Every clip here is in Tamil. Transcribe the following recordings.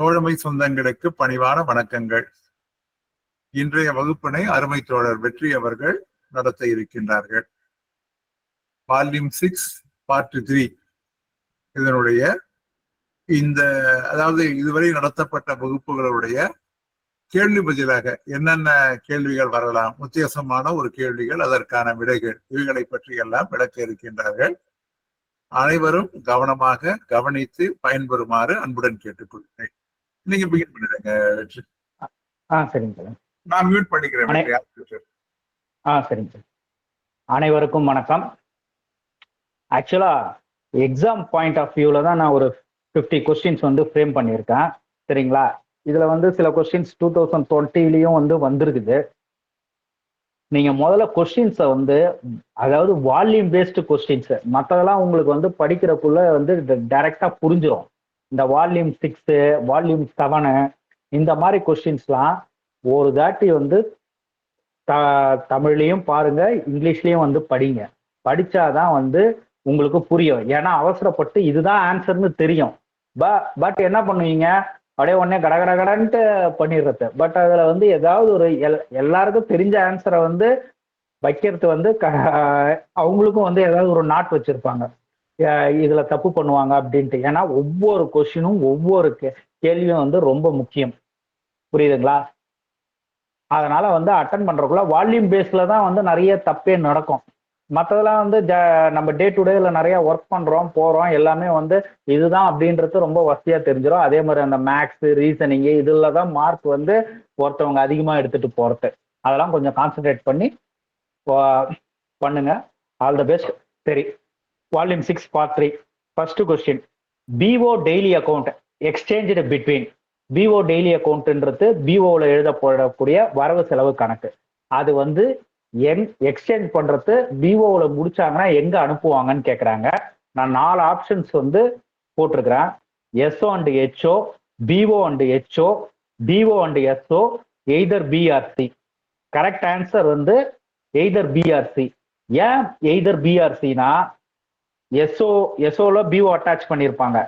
தோழமை சொந்தங்களுக்கு பணிவான வணக்கங்கள். இன்றைய வகுப்பினை அருமை தோழர் வெற்றி அவர்கள் நடத்த இருக்கின்றார்கள். வால்யூம் 6 பார்ட் 3 இதனுடைய அதாவது இதுவரை நடத்தப்பட்ட வகுப்புகளுடைய கேள்வி பதிலாக என்னென்ன கேள்விகள் வரலாம், உத்தேசமான ஒரு கேள்விகள், அதற்கான விடைகள், இவைகளை பற்றி எல்லாம் விளக்க இருக்கின்றார்கள். அனைவரும் கவனமாக கவனித்து பயன்பெறுமாறு அன்புடன் கேட்டுக்கொள்கிறேன். நீங்க பிகின் பண்ணிடுங்க. சரிங்க. நான் மியூட் பண்ணிக்கிறேன். சரிங்க. அனைவருக்கும் வணக்கம். ஆக்சுவலா எக்ஸாம் பாயிண்ட் ஆஃப் வியூல தான் நான் ஒரு 50 கொஸ்டின்ஸ் வந்து ஃப்ரேம் பண்ணியிருக்கேன். சரிங்களா? இதுல வந்து சில கொஸ்டின்ஸ் 2020லயும் வந்து வந்திருக்குது. நீங்க முதல்ல கொஸ்டின்ஸை வந்து, அதாவது வால்யூம் பேஸ்டு கொஸ்டின்ஸ், மற்றதெல்லாம் உங்களுக்கு வந்து படிக்கிறக்குள்ள வந்து டைரக்டா புரிஞ்சிடும். இந்த வால்யூம் 6, வால்யூம் 7 இந்த மாதிரி கொஸ்டின்ஸ்லாம் ஒரு தாட்டி வந்து தமிழ்லையும் பாருங்க, இங்கிலீஷ்லயும் வந்து படிங்க. படிச்சாதான் வந்து உங்களுக்கு புரியும். ஏன்னா அவசரப்பட்டு இதுதான் ஆன்சர்னு தெரியும், பட் என்ன பண்ணுவீங்க, அப்படியே உடனே கடகடகடன்ட்டு பண்ணிடுறது. பட் அதுல வந்து ஏதாவது ஒரு எல்லாருக்கும் தெரிஞ்ச ஆன்சரை வந்து வைக்கிறது வந்து அவங்களுக்கும் வந்து ஏதாவது ஒரு நாட் வச்சிருப்பாங்க, இதுல தப்பு பண்ணுவாங்க அப்படின்ட்டு. ஏன்னா ஒவ்வொரு கொஸ்டினும் ஒவ்வொரு கேள்வியும் வந்து ரொம்ப முக்கியம். புரியுதுங்களா? அதனால வந்து அட்டன் பண்றதுக்குள்ள வால்யூம் பேஸ்ல தான் வந்து நிறைய தப்பே நடக்கும். மற்றதெல்லாம் வந்து நம்ம டே டு டேல நிறைய ஒர்க் பண்றோம், போறோம், எல்லாமே வந்து இதுதான் அப்படின்றது ரொம்ப வசதியா தெரிஞ்சிடும். அதே மாதிரி அந்த மேக்ஸ், ரீசனிங் இதுல தான் மார்க் வந்து ஒருத்தவங்க அதிகமா எடுத்துட்டு போறது. அதெல்லாம் கொஞ்சம் கான்சென்ட்ரேட் பண்ணி பண்ணுங்க. All the best. சரி, volume 6 part 3 first question. PO daily account exchange between. PO daily அக்கௌண்ட்ன்றது பிஓவில் எழுதப்படக்கூடிய வரவு செலவு கணக்கு. அது வந்து எக்ஸ்சேஞ்ச் பண்றது பிஓவில் முடிச்சாங்கன்னா எங்க அனுப்புவாங்கன்னு கேட்குறாங்க. நான் 4 ஆப்ஷன்ஸ் வந்து போட்டிருக்கிறேன். SO and HO, PO and HO, DO and SO, either B or C. Correct answer வந்து எய்தர் பிஆர்சி. ஏன் எய்தர் பிஆர்சினா, எஸ்ஓல பிஓ அட்டாச் பண்ணியிருப்பாங்க,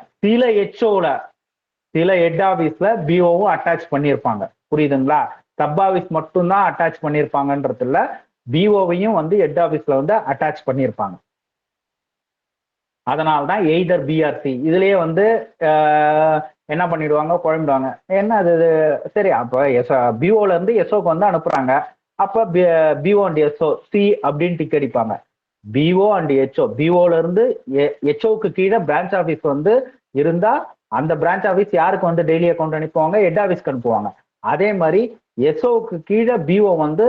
சில ஹெட் ஆபீஸ்ல பிஓவும் அட்டாச் பண்ணியிருப்பாங்க. புரியுதுங்களா? சப் ஆபீஸ் மட்டும்தான் அட்டாச் பண்ணியிருப்பாங்கன்றது இல்ல, பிஓவையும் வந்து ஹெட் ஆபீஸ்ல வந்து அட்டாச் பண்ணியிருப்பாங்க. அதனால்தான் எய்தர் பிஆர்சி. இதுலயே வந்து என்ன பண்ணிடுவாங்க, குழம்பிடுவாங்க. என்ன அது? சரி, அப்ப பிஓல இருந்து எஸ்ஓக்கு வந்து அனுப்புறாங்க, அப்ப பிஓ அண்ட் எஸ்ஓ சி அப்படின்னு டிக் அடிப்பாங்க. பிஓ அண்ட் ஹெச்ஓ, பிஓல இருந்து ஹெச்ஓக்கு கீழே பிரான்ச் ஆபீஸ் வந்து இருந்தா அந்த பிரான்ச் ஆபீஸ் யாருக்கு வந்து டெய்லி அக்கௌண்ட் அனுப்புவாங்க, ஹெட் ஆபீஸ்க்கு அனுப்புவாங்க. அதே மாதிரி எஸ்ஓக்கு கீழே பிஓ வந்து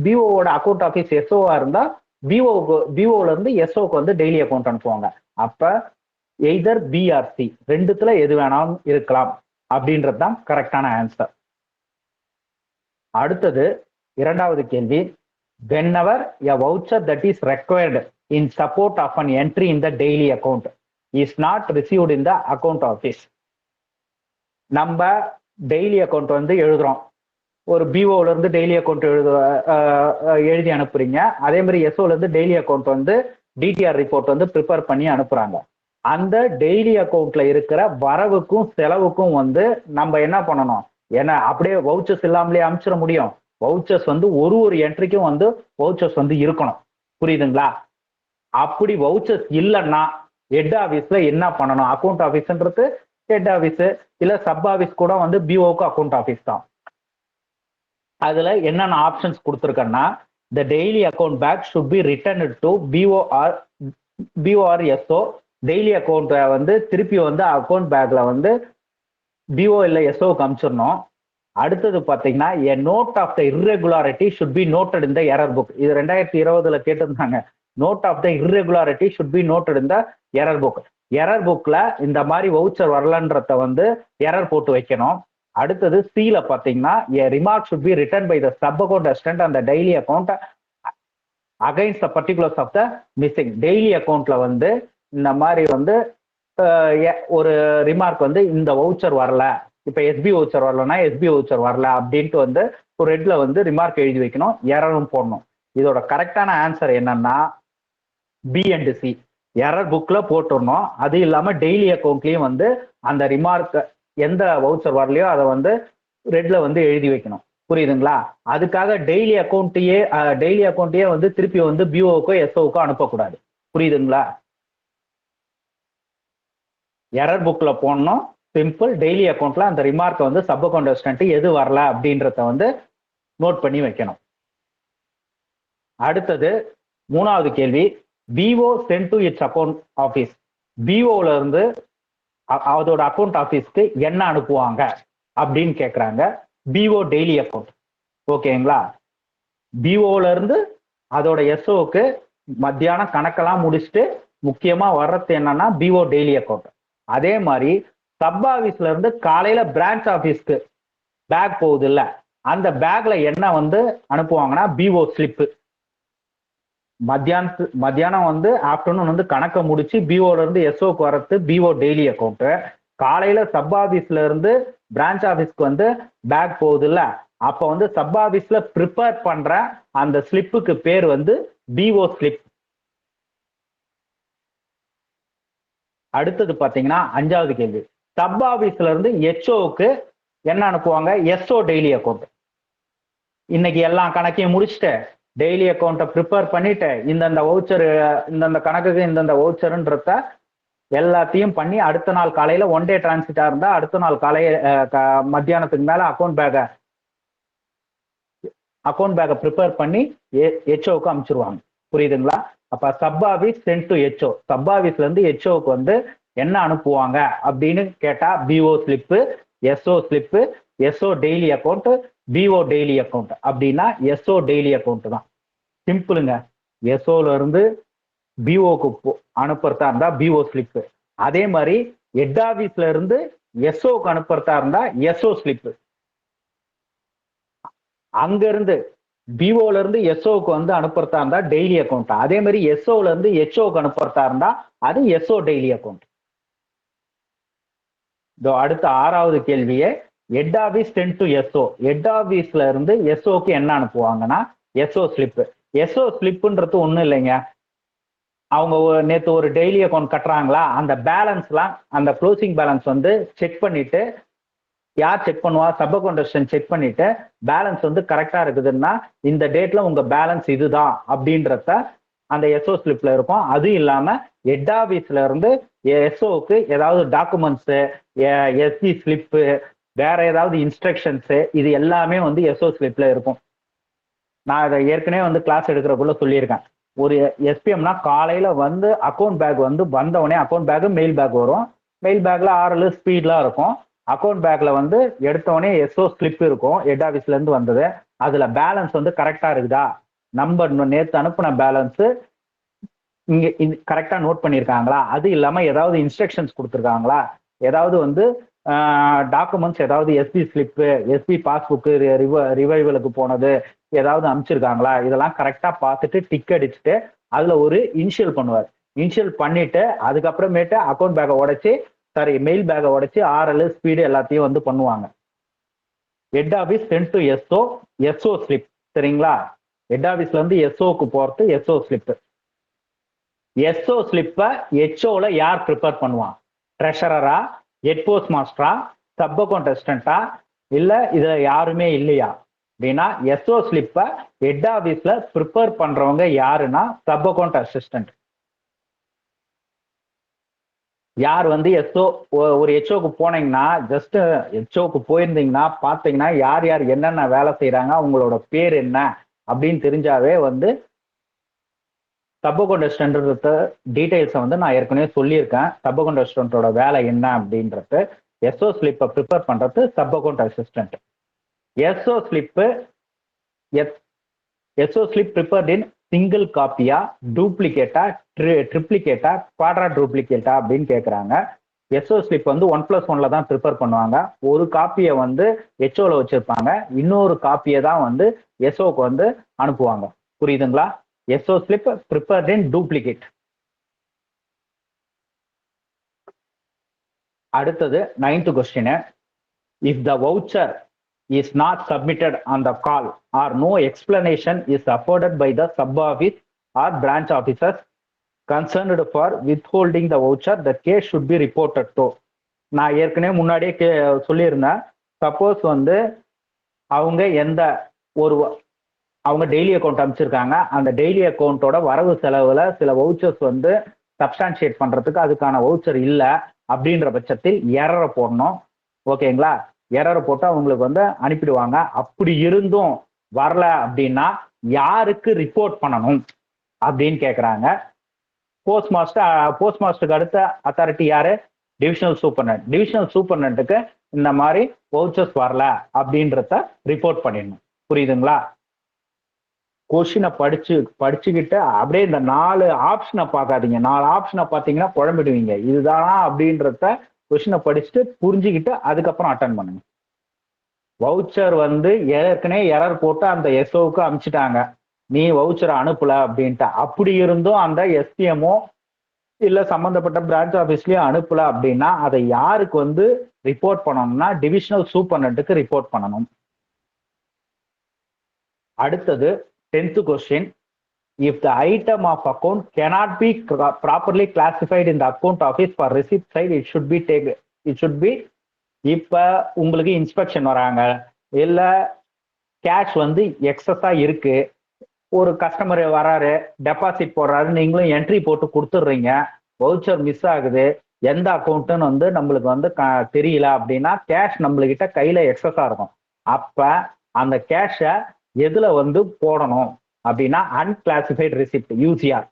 பிஓவோட அக்கௌண்ட் ஆபீஸ் எஸ்ஓவா இருந்தா பிஓல இருந்து எஸ்ஓக்கு வந்து டெய்லி அக்கௌண்ட் அனுப்புவாங்க. அப்ப எய்தர் பிஆர்சி ரெண்டுத்துல எது வேணாலும் இருக்கலாம் அப்படின்றது தான் கரெக்டான ஆன்சர். அடுத்தது இரண்டாவது கேள்வி. whenever a voucher that is required in support of an entry in the daily account is not received in the account office. நம்ம டெய்லி அக்கௌண்ட் வந்து எழுதுறோம், ஒரு பிஓல இருந்து டெய்லி அக்கௌண்ட் எழுதி அனுப்புறீங்க. அதே மாதிரி எஸ்ஓல இருந்து டெய்லி அக்கௌண்ட் வந்து டிடிஆர் ரிப்போர்ட் வந்து ப்ரிப்பேர் பண்ணி அனுப்புறாங்க. அந்த டெய்லி அக்கௌண்ட்ல இருக்கிற வரவுக்கும் செலவுக்கும் வந்து நம்ம என்ன பண்ணணும், ஏன்னா அப்படியே வவுச்சர்ஸ் இல்லாமலே அனுப்பிச்சிட முடியும். வவுச்சர்ஸ் வந்து ஒரு என்ட்ரிக்கும் வந்து வவுச்சர்ஸ் வந்து இருக்கணும். புரியுதுங்களா? அப்படி வவுச்சர்ஸ் இல்லைன்னா ஹெட் ஆபீஸ்ல என்ன பண்ணணும்? அக்கௌண்ட் ஆபீஸ்ன்றது ஹெட் ஆபீஸ், இல்ல சப் ஆபீஸ் கூட வந்து பிஓக்கு அக்கௌண்ட் ஆபீஸ் தான். அதுல என்னென்ன options கொடுத்துருக்கேன்னா, the daily account bag should be returned to BO or SO. Daily account வந்து திருப்பி வந்து அக்கௌண்ட் பேக்ல வந்து பிஓ இல்லை எஸ்ஓக்கு அனுப்பிச்சிடணும். அடுத்தது பார்த்தீங்கன்னா, a note of the irregularity should be noted in the error book. இது 2020 கேட்டிருந்தாங்க. note of the irregularity should be noted in the error book. Error புக்ல இந்த மாதிரி வவுச்சர் வரலன்றத வந்து எரர் போட்டு வைக்கணும். அடுத்தது சில பார்த்தீங்கன்னா, a remark should be written by the sub account assistant on the daily account against the particulars of the missing. Daily அக்கௌண்ட்ல வந்து இந்த மாதிரி வந்து ஒரு ரிமார்க் வந்து இந்த வவுச்சர் வரல, இப்ப எஸ்பி வவுச்சர் வரலன்னா எஸ்பி வவுச்சர் வரல அப்படின்ட்டு வந்து ஒரு ரெட்ல வந்து ரிமார்க் எழுதி வைக்கணும், எரரும் போடணும். இதோட கரெக்டான ஆன்சர் என்னன்னா பி அண்ட் சி. எரர் புக்ல போட்டுடணும். அது இல்லாம டெய்லி அக்கௌண்ட்லயும் வந்து அந்த ரிமார்க் எந்த வவுச்சர் வரலையோ அதை வந்து ரெட்ல வந்து எழுதி வைக்கணும். புரியுதுங்களா? அதுக்காக டெய்லி அக்கௌண்ட்டையே வந்து திருப்பி வந்து பிஓக்கோ எஸ்ஓக்கோ அனுப்பக்கூடாது. புரியுதுங்களா? எரர் புக்ல போடணும். சிம்பிள். டெய்லி அக்கௌண்ட்ல அந்த ரிமார்க்கை வந்து சப் அக்கௌண்ட் அசிஸ்டன்ட் எது வரல அப்படின்றத வந்து நோட் பண்ணி வைக்கணும். அடுத்தது 3வது கேள்வி, PO sent to its account office. பிஓல இருந்து அதோட அக்கௌண்ட் ஆஃபீஸ்க்கு என்ன அனுப்புவாங்க அப்படின்னு கேட்குறாங்க. PO daily account. ஓகேங்களா? பிஓல இருந்து அதோட எஸ்ஓக்கு மத்தியானம் கணக்கெல்லாம் முடிச்சுட்டு முக்கியமா வர்றது என்னன்னா பிஓ டெய்லி அக்கௌண்ட். அதே மாதிரி சப் ஆஃபீஸ்ல இருந்து காலையில பிரான்ச் ஆஃபீஸ்க்கு பேக் போகுது இல்ல, அந்த பேக்ல என்ன வந்து அனுப்புவாங்கன்னா பிஓ ஸ்லிப்பு. மத்தியானம் வந்து ஆஃப்டர்நூன் வந்து கணக்கை முடிச்சு பிஓல இருந்து எஸ்ஓக்கு வரது பிஓ டெய்லி அக்கௌண்ட். காலையில சப் ஆஃபீஸ்ல இருந்து பிரான்ச் ஆஃபீஸ்க்கு வந்து பேக் போகுது இல்ல, அப்ப வந்து சப் ஆஃபீஸ்ல ப்ரிப்பேர் பண்ற அந்த ஸ்லிப்புக்கு பேர் வந்து பிஓ ஸ்லிப். அடுத்தது பாத்தீங்கன்னா 5வது கேள்வி, சப் ஆஃபீஸ்ல இருந்து எச்ஓக்கு என்ன அனுப்புவாங்க? SO daily account. இன்னைக்கு எல்லா கணக்கையும் முடிச்சுட்டு டெய்லி அக்கௌண்ட்டை ப்ரிப்பேர் பண்ணிட்டு இந்தந்த வவுச்சர், இந்தந்த கணக்குக்கு இந்தந்த வவுச்சர்ன்றத எல்லாத்தையும் பண்ணி அடுத்த நாள் காலையில ஒன் டே டிரான்சிட்டா இருந்தா அடுத்த நாள் மத்தியானத்துக்கு மேல அக்கௌண்ட் பேக்கை ப்ரிப்பேர் பண்ணி ஹெச்ஓக்கு அனுப்பிச்சிருவாங்க. புரியுதுங்களா? அப்ப sub office sent to HO. Sub ஆஃபீஸ்ல இருந்து ஹெச்ஓக்கு வந்து என்ன அனுப்புவாங்க அப்படின்னு கேட்டா PO slip, SO slip, SO daily account, PO daily account. அப்படின்னா எஸ்ஓ டெய்லி அக்கௌண்ட் தான். சிம்பிளுங்க. எஸ்ஓல இருந்து பிஓக்கு அனுப்புறதா இருந்தா பிஓ ஸ்லிப்பு. அதே மாதிரி ஹெட் ஆபீஸ்ல இருந்து எஸ்ஓக்கு அனுப்புறதா இருந்தா எஸ்ஓ ஸ்லிப்பு. அங்க இருந்து பிஓல இருந்து எஸ்ஓக்கு வந்து அனுப்புறதா இருந்தா டெய்லி அக்கௌண்ட். அதே மாதிரி எஸ்ஓல இருந்து ஹெச்ஓக்கு அனுப்புறதா இருந்தா அது எஸ்ஓ டெய்லி அக்கௌண்ட். அடுத்த 6வது கேள்வியே, head office sent to SO. Head ஆபீஸ்ல இருந்து எஸ்ஓக்கு என்ன அனுப்புவாங்கன்னா எஸ்ஓ ஸ்லிப். எஸ்ஓ ஸ்லிப்ன்றது ஒண்ணும் இல்லைங்க, அவங்க நேற்று ஒரு டெய்லி அக்கௌண்ட் கட்டுறாங்களா, அந்த பேலன்ஸ்லாம், அந்த க்ளோசிங் பேலன்ஸ் வந்து செக் பண்ணிட்டு, யார் செக் பண்ணுவா? சப் அக்கௌண்ட் அசிஸ்டன்ட் செக் பண்ணிட்டு பேலன்ஸ் வந்து கரெக்டா இருக்குதுன்னா இந்த டேட்ல உங்க பேலன்ஸ் இதுதான் அப்படின்றத அந்த எஸ்ஓ ஸ்லிப்ல இருக்கும். அது இல்லாம ஹெட் ஆபீஸ்ல இருந்து எஸ்ஓக்கு ஏதாவது டாக்குமெண்ட்ஸ், எஸ்சி ஸ்லிப்பு, வேற ஏதாவது இன்ஸ்ட்ரக்ஷன்ஸ், இது எல்லாமே வந்து எஸ்ஓ ஸ்லிப்ல இருக்கும். நான் இதை ஏற்கனவே வந்து கிளாஸ் எடுக்கிறக்குள்ள சொல்லியிருக்கேன். ஒரு எஸ்பிஎம்னா காலையில வந்து அக்கௌண்ட் பேக் வந்து வந்தவொடனே அக்கௌண்ட் பேக் மெயில் பேக் வரும். மெயில் பேக்ல ஆர்எல் ஸ்பீட்லாம் இருக்கும். அக்கௌண்ட் பேக்ல வந்து எடுத்தவொடனே எஸ்ஓ ஸ்லிப் இருக்கும் ஹெட் ஆஃபீஸ்ல இருந்து வந்தது. அதுல பேலன்ஸ் வந்து கரெக்டா இருக்குதா, நம்பர் நேற்று அனுப்புன பேலன்ஸ் இங்க கரெக்டா நோட் பண்ணியிருக்காங்களா, அது இல்லாம ஏதாவது இன்ஸ்ட்ரக்ஷன்ஸ் கொடுத்துருக்காங்களா, ஏதாவது வந்து டாக்குமெண்ட்ஸ், ஏதாவது எஸ்பி ஸ்லிப்பு, எஸ்பி பாஸ்புக்கு ரிவைவலுக்கு போனது ஏதாவது அனுப்பிச்சிருக்காங்களா, இதெல்லாம் கரெக்டா பார்த்துட்டு டிக் அடிச்சுட்டு அதுல ஒரு இனிஷியல் பண்ணுவார். இனிஷியல் பண்ணிட்டு அதுக்கப்புறமேட்டு அக்கௌண்ட் பேக்கை உடைச்சு, மெயில் பேக்கை உடைச்சு ஆர்எல் ஸ்பீடு எல்லாத்தையும் வந்து பண்ணுவாங்க. Head office sent to SO, SO slip. சரிங்களா? ஹெட் ஆபீஸ்ல இருந்து எஸ்ஓக்கு போறது எஸ்ஓ ஸ்லிப். எஸ்ஓ ஸ்லிப்பை ஹெச்ஓல யார் ப்ரிப்பேர் பண்ணுவான்? ட்ரெஷரரா, ஹெட் போஸ்ட் மாஸ்டரா, சப் அக்கௌண்ட் அசிஸ்டண்டா, இல்ல இதுல யாருமே இல்லையா அப்படின்னா எஸ்ஓ ஸ்லிப்பை ஹெட் ஆபீஸ்ல ப்ரிப்பேர் பண்றவங்க யாருன்னா சப் அக்கௌண்ட் அசிஸ்டன்ட். யார் வந்து எஸ்ஓ ஒரு ஹெச்ஓக்கு போனீங்கன்னா, ஜஸ்ட் ஹெச்ஓக்கு போயிருந்தீங்கன்னா பார்த்தீங்கன்னா யார் யார் என்னென்ன வேலை செய்யறாங்க, அவங்களோட பேர் என்ன அப்படின்னு தெரிஞ்சாவே வந்து சப் அக்கௌண்ட் அசிஸ்டன்ட் டீடைல்ஸை வந்து நான் ஏற்கனவே சொல்லியிருக்கேன். சப் அக்கௌண்ட் அசிஸ்டன்டோட வேலை என்ன அப்படின்றது. எஸ்ஓ ஸ்லிப்பை ப்ரிப்பேர் பண்றது sub account assistant. SO slip prepared in single காப்பியா, டூப்ளிகேட்டா, ட்ரிப்ளிகேட்டா, குவாட்ரா டூப்ளிகேட்டா அப்படின்னு கேட்குறாங்க. எஸ்ஓ ஸ்லிப் வந்து 1+1 தான் ப்ரிப்பேர் பண்ணுவாங்க. ஒரு காப்பியை வந்து ஹெச்ஓல வச்சிருப்பாங்க, இன்னொரு காப்பியை தான் வந்து எஸ்ஓக்கு வந்து அனுப்புவாங்க. புரியுதுங்களா? SO slip prepared in duplicate. அடுத்தது 9th question. If the voucher is not submitted on the call or no explanation is afforded by the sub office or branch officers concerned for withholding the voucher, the case should be reported to. நான் ஏற்கனவே முன்னாடியே சொல்லியிருந்தேன். சப்போஸ் வந்து அவங்க அவங்க டெய்லி அக்கௌண்ட் அமைச்சிருக்காங்க, அந்த டெய்லி அக்கௌண்ட்டோட வரவு செலவுல சில வவுச்சர்ஸ் வந்து சப்ஸ்டான்ஷியேட் பண்றதுக்கு அதுக்கான வவுச்சர் இல்லை அப்படின்ற பட்சத்தில் எரரை போடணும். ஓகேங்களா? எரரை போட்டு அவங்களுக்கு வந்து அனுப்பிடுவாங்க. அப்படி இருந்தும் வரல அப்படின்னா யாருக்கு ரிப்போர்ட் பண்ணணும் அப்படின்னு கேட்குறாங்க. போஸ்ட் மாஸ்டருக்கு அடுத்த அத்தாரிட்டி யாரு? Divisional superintendent. டிவிஷனல் சூப்பர்டென்ட்டுக்கு இந்த மாதிரி வவுச்சர்ஸ் வரல அப்படின்றத ரிப்போர்ட் பண்ணிடணும். புரியுதுங்களா? கொஸ்டினை படிச்சுக்கிட்டு அப்படியே இந்த 4 ஆப்ஷனை பார்க்காதீங்க. 4 ஆப்ஷனை பார்த்தீங்கன்னா குழம்பிடுவீங்க. இதுதானா அப்படின்றத கொஸ்டினை படிச்சுட்டு புரிஞ்சுக்கிட்டு அதுக்கப்புறம் அட்டன் பண்ணுங்க. வவுச்சர் வந்து ஏற்கனவே எரர் போட்டு அந்த எஸ்ஓவுக்கு அனுப்பிச்சிட்டாங்க, நீ வவுச்சரை அனுப்பல அப்படின்ட்டு. அப்படி இருந்தும் அந்த எஸ்பிஎம்ஓ இல்ல சம்பந்தப்பட்ட பிரான்ச் ஆஃபீஸ்லயும் அனுப்பல அப்படின்னா அதை யாருக்கு வந்து ரிப்போர்ட் பண்ணணும்னா டிவிஷனல் சூப்பர்டென்ட்டுக்கு ரிப்போர்ட் பண்ணணும். அடுத்தது 10th question. If the item of account cannot be properly classified in the account office for receipt side, it should be இப்ப உங்களுக்கு இன்ஸ்பெக்ஷன் வராங்க, இல்ல கேஷ் வந்து எக்ஸஸா இருக்கு, ஒரு கஸ்டமர் வராரு டெபாசிட் போடுறாரு, நீங்களும் என்ட்ரி போட்டு கொடுத்துடுறீங்க, வவுச்சர் மிஸ் ஆகுது, எந்த அக்கௌண்ட்னு வந்து நம்மளுக்கு வந்து தெரியல அப்படின்னா கேஷ் நம்மளுக்கிட்ட கையில எக்ஸஸா இருக்கும். அப்ப அந்த கேஷை எதுல வந்து போடணும் அப்படின்னா unclassified receipt, UCR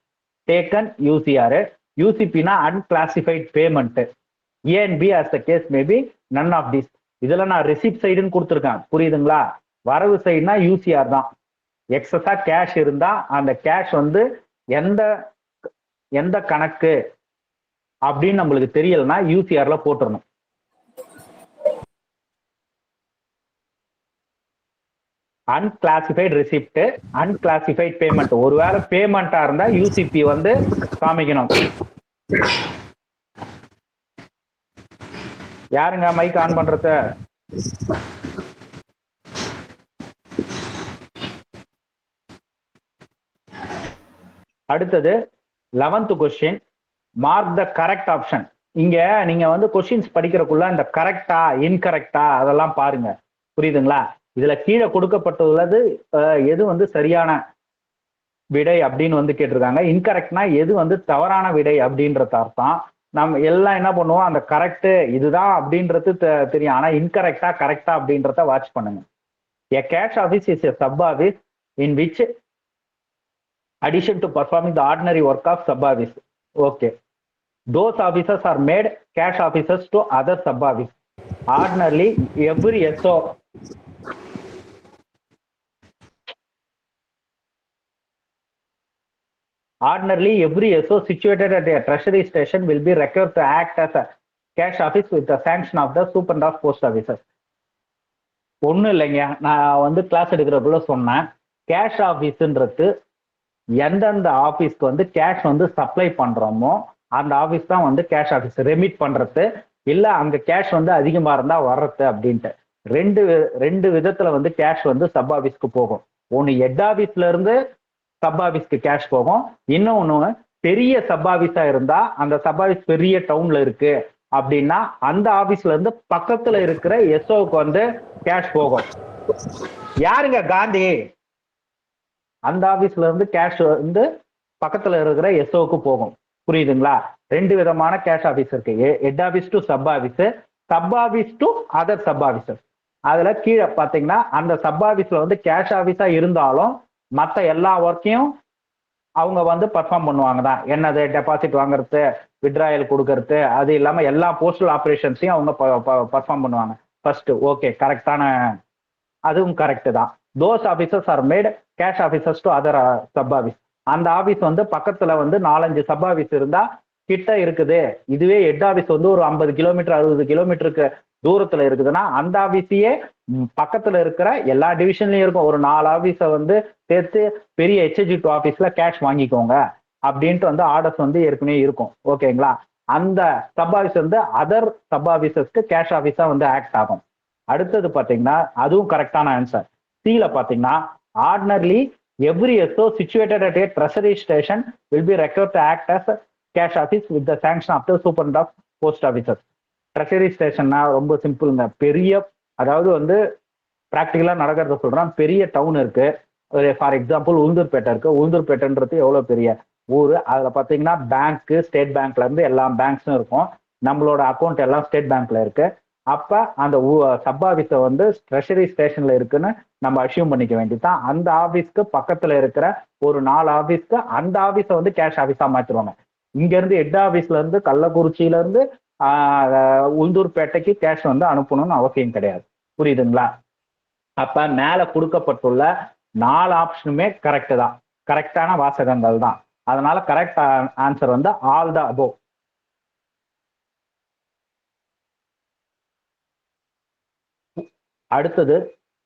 taken, UCR. யூசிபினா unclassified payment. ANB as the case may be none of this. இதுல நான் ரிசிப்ட் சைடுன்னு கொடுத்துருக்கேன். புரியுதுங்களா? வரவு சைடுனா யூசிஆர் தான். எக்ஸஸா கேஷ் இருந்தா அந்த கேஷ் வந்து எந்த கணக்கு அப்படின்னு நம்மளுக்கு தெரியலன்னா யூசிஆர்ல போட்டுடணும். அன்கிளாசிஃபைட் ரிசிப்ட், அன்கிளாசிஃபைட் பேமெண்ட். ஒருவேளை பேமெண்டா இருந்தா யூசிபி வந்து காமிக்கணும். யாருங்க மைக் ஆன் பண்றது? அடுத்தது 11th question. Mark the correct option. இங்க நீங்க வந்து கொஸ்டின்ஸ் படிக்கிறதுக்குள்ள இந்த கரெக்டா இன்கரெக்டா அதெல்லாம் பாருங்க. புரியுதுங்களா? இதுல கீழே கொடுக்கப்பட்டுள்ளது எது வந்து சரியான விடை அப்படின்னு வந்து கேட்டிருக்காங்க. இன்கரெக்ட்னா எது வந்து தவறான விடை அப்படின்றது அர்த்தம். நம்ம எல்லாம் என்ன பண்ணுவோம், அந்த கரெக்ட் இதுதான் அப்படின்றது தெரியும், ஆனா இன்கரெக்டா கரெக்டா அப்படின்றத வாட்ச் பண்ணுங்க. A cash office is a sub office in which addition to performing the ordinary work of sub office. Okay, those officers are made cash officers to other sub office. Ordinarily every SO situated at a treasury station will be required to act as a cash office with the sanction of the superintendent of post offices. ஒன்றும் இல்லைங்க, நான் வந்து கிளாஸ் எடுக்கிறதுக்குள்ள சொன்னேன், கேஷ் ஆஃபீஸுன்றது எந்தெந்த ஆஃபீஸ்க்கு வந்து கேஷ் வந்து சப்ளை பண்றோமோ அந்த ஆஃபீஸ் தான் வந்து கேஷ் ஆஃபீஸ். ரெமிட் பண்றது இல்லை அங்கே கேஷ் வந்து அதிகமாக இருந்தால் வர்றது அப்படின்ட்டு ரெண்டு விதத்துல வந்து கேஷ் வந்து சப் ஆஃபீஸ்க்கு போகும். ஒன்று ஹெட் ஆஃபீஸ்ல இருந்து சப் ஆஃபீஸ்க்கு கேஷ் போகும். இன்னொன்று பெரிய சப் ஆஃபீஸா இருந்தா அந்த சப் ஆஃபீஸ் பெரிய டவுன்ல இருக்கு அப்படின்னா அந்த ஆஃபீஸ்ல இருந்து பக்கத்துல இருக்கிற எஸ்ஓக்கு வந்து கேஷ் போகும். யாருங்க காந்தி? அந்த ஆஃபீஸ்ல இருந்து கேஷ் வந்து பக்கத்துல இருக்கிற எஸ்ஓக்கு போகும். புரியுதுங்களா? ரெண்டு விதமான கேஷ் ஆஃபீஸ் இருக்கு, head office to sub office, sub office to other sub officer. அதுல கீழே பாத்தீங்கன்னா அந்த சப் ஆஃபீஸ்ல வந்து கேஷ் ஆஃபீஸா இருந்தாலும் மற்ற எல்லா ஒர்க்கையும் அவங்க வந்து பர்ஃபார்ம் பண்ணுவாங்க தான். என்னது, டெபாசிட் வாங்குறது, விட்ராயல் கொடுக்கறது, அது இல்லாம எல்லா போஸ்டல் ஆப்ரேஷன்ஸையும் அவங்க பர்ஃபார்ம் பண்ணுவாங்க. ஃபர்ஸ்ட் ஓகே, கரெக்டான, அதுவும் கரெக்ட் தான். Those officers R mat cash officers to other sub office. அந்த ஆஃபீஸ் வந்து பக்கத்துல வந்து 4-5 சப் ஆஃபீஸ் இருந்தா கிட்ட இருக்குது. இதுவே ஹெட் ஆஃபீஸ் வந்து ஒரு 50 கிலோமீட்டர் 60 கிலோமீட்டருக்கு தூரத்துல இருக்குதுன்னா அந்த ஆஃபீஸையே பக்கத்துல இருக்கிற எல்லா டிவிஷன்லயும் இருக்கும். ஒரு 4 ஆஃபீஸை வந்து சேர்த்து பெரிய HG2 ஆஃபீஸ்ல கேஷ் வாங்கிக்கோங்க அப்படின்ட்டு வந்து ஆர்டர்ஸ் வந்து ஏற்கனவே இருக்கும். ஓகேங்களா? அந்த சப் ஆஃபீஸ் வந்து அதர் சப் ஆஃபீஸஸ்க்கு கேஷ் ஆஃபீஸா வந்து ஆக்ட் ஆகும். அடுத்தது பாத்தீங்கன்னா அதுவும் கரெக்டான ஆன்சர். சில பாத்தீங்கன்னா ordinarily every SO situated at a treasury station will be required to act as a cash office with the sanction of the superintendent of post offices. Treasury ஸ்டேஷன்னா ரொம்ப சிம்பிளுங்க. பெரிய, அதாவது வந்து ப்ராக்டிக்கலா நடக்கிறத சொல்றேன். பெரிய டவுன் இருக்கு. ஃபார் எக்ஸாம்பிள் உளுந்தூர்பேட்டை இருக்கு. உளுந்தூர்பேட்டைன்றது எவ்வளவு பெரிய ஊரு. அதுல பாத்தீங்கன்னா பேங்க், ஸ்டேட் பேங்க்ல இருந்து எல்லா பேங்க்ஸும் இருக்கும். நம்மளோட அக்கௌண்ட் எல்லாம் ஸ்டேட் பேங்க்ல இருக்கு. அப்ப அந்த சப் ஆபீஸ வந்து ட்ரெஷரி ஸ்டேஷன்ல இருக்குன்னு நம்ம அசியூம் பண்ணிக்க வேண்டியதுதான். அந்த ஆபீஸ்க்கு பக்கத்துல இருக்கிற ஒரு 4 ஆபீஸ்க்கு அந்த ஆபீஸ வந்து கேஷ் ஆபீஸா மாத்திருவாங்க. இங்க இருந்து ஹெட் ஆபீஸ்ல இருந்து கள்ளக்குறிச்சியில இருந்து உளுந்தூர்பேட்டைக்கு கேஷ் வந்து அனுப்பணும்னு அவசியம் கிடையாது. புரியுதுங்களா? அப்ப மேல கொடுக்கப்பட்டுள்ள 4 ஆப்ஷனுமே கரெக்ட் தான், கரெக்டான வாசகங்கள் தான். அதனால கரெக்ட் ஆன்சர் வந்து ஆல் த அபோவ். அடுத்தது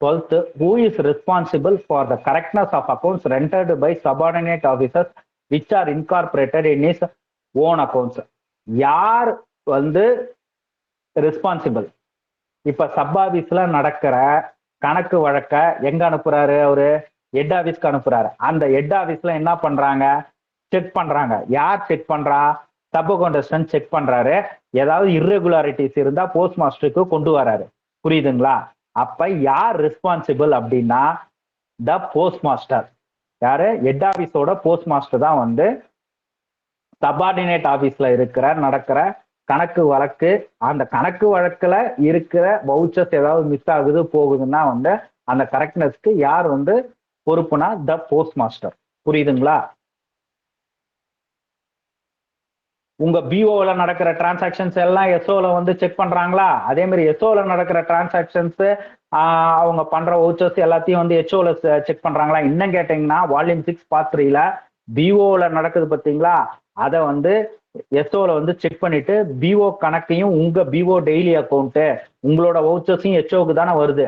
12th, who is responsible for the correctness of accounts rendered by subordinate officers which are incorporated in his own accounts? யார் வந்து ரெஸ்பான்சிபிள்? இப்ப சப் ஆபீஸ்ல நடக்கிற கணக்கு வழக்க எங்க அனுப்புறாரு? அவரு ஹெட் ஆபீஸ்க்கு அனுப்புறாரு. அந்த ஹெட் ஆபீஸ்ல என்ன பண்றாங்க? செக் பண்றாங்க. யார் செக் பண்றா? சப் அக்கௌண்டன்ட் செக் பண்றாரு. ஏதாவது இர்ரெகுலாரிட்டிஸ் இருந்தா போஸ்ட் மாஸ்டருக்கு கொண்டு வராரு. புரியுதுங்களா? அப்ப யார் ரெஸ்பான்சிபிள் அப்படின்னா த போஸ்ட் மாஸ்டர். யாரு? ஹெட் ஆபீஸோட போஸ்ட் மாஸ்டர் தான் வந்து சபார்டினேட் ஆபீஸ்ல நடக்கிற கணக்கு வழக்கு, அந்த கணக்கு வழக்குல இருக்கிற வவுச்சர்ஸ் ஏதாவது மிஸ் ஆகுது போகுதுன்னா வந்து அந்த கரெக்ட்னஸ்க்கு யார் வந்து பொறுப்புனா த போஸ்ட் மாஸ்டர். புரியுதுங்களா? உங்க பிஓல நடக்கிற டிரான்சாக்சன்ஸ் எல்லாம் எஸ்ஓல வந்து செக் பண்றாங்களா? அதே மாதிரி எஸ்ஓல நடக்கிற டிரான்சாக்சன்ஸ் அவங்க பண்ற வவுச்சர்ஸ் எல்லாத்தையும் வந்து எச்ஓல செக் பண்றாங்களா? இன்னும் கேட்டீங்கன்னா வால்யூம் 6 பார்ட் 3ல பிஓல நடக்குது பார்த்தீங்களா? அதை வந்து எஸ்ஓல வந்து செக் பண்ணிட்டு பிஓ கணக்கையும் உங்க பிஓ டெய்லி அக்கௌண்ட் உங்களோட வவுச்சர்ஸையும் எச்ஓக்கு தானே வருது.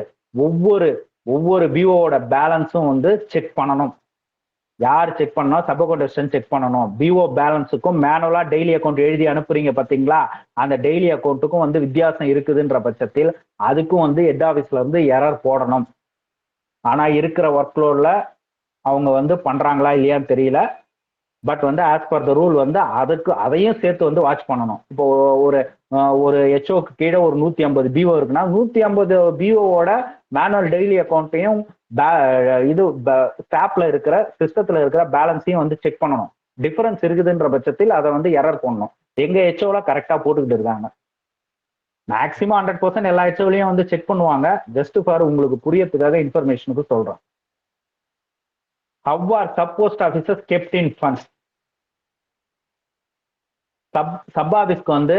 ஒவ்வொரு பிஓட பேலன்ஸும் வந்து செக் பண்ணணும். யார் செக் பண்ணணும்? சப் அக்கௌண்டன்ட் செக் பண்ணணும். பிஓ பேலன்ஸுக்கும் மேனுவலா டெய்லி அக்கௌண்ட் எழுதி அனுப்புறீங்க பாத்தீங்களா? அந்த டெய்லி அக்கௌண்ட்டுக்கும் வந்து வித்தியாசம் இருக்குதுன்ற பட்சத்தில் அதுக்கும் வந்து ஹெட் ஆபீஸ்ல இருந்து எரர் போடணும். ஆனா இருக்கிற ஒர்க்லோட்ல அவங்க வந்து பண்றாங்களா இல்லையான்னு தெரியல. பட் வந்து ஆஸ் பர் த ரூல் வந்து அதையும் சேர்த்து வந்து வாட்ச் பண்ணணும். இப்போ ஒரு ஹெச்ஓக்கு கீழே ஒரு 150 பிஓ இருக்குன்னா 150 பிஓவோட மேனுவல் டெய்லி அக்கௌண்ட்டையும் இது ஸ்டாப்ல இருக்கிற சிஸ்டத்துல இருக்கிற பேலன்ஸையும் வந்து செக் பண்ணணும். டிஃபரன்ஸ் இருக்குதுன்ற பட்சத்தில் அதை வந்து எரர் பண்ணணும். எங்க ஹெச்ஓல கரெக்டா போட்டுக்கிட்டு இருக்காங்க. மேக்சிமம் 100% எல்லா ஹெச்ஓலையும் வந்து செக் பண்ணுவாங்க. ஜஸ்ட் ஃபார் உங்களுக்கு புரியறதுக்காக இன்ஃபர்மேஷனுக்கு சொல்றேன். How are sub post officers kept in funds? Sub ஆபீஸ்க்கு வந்து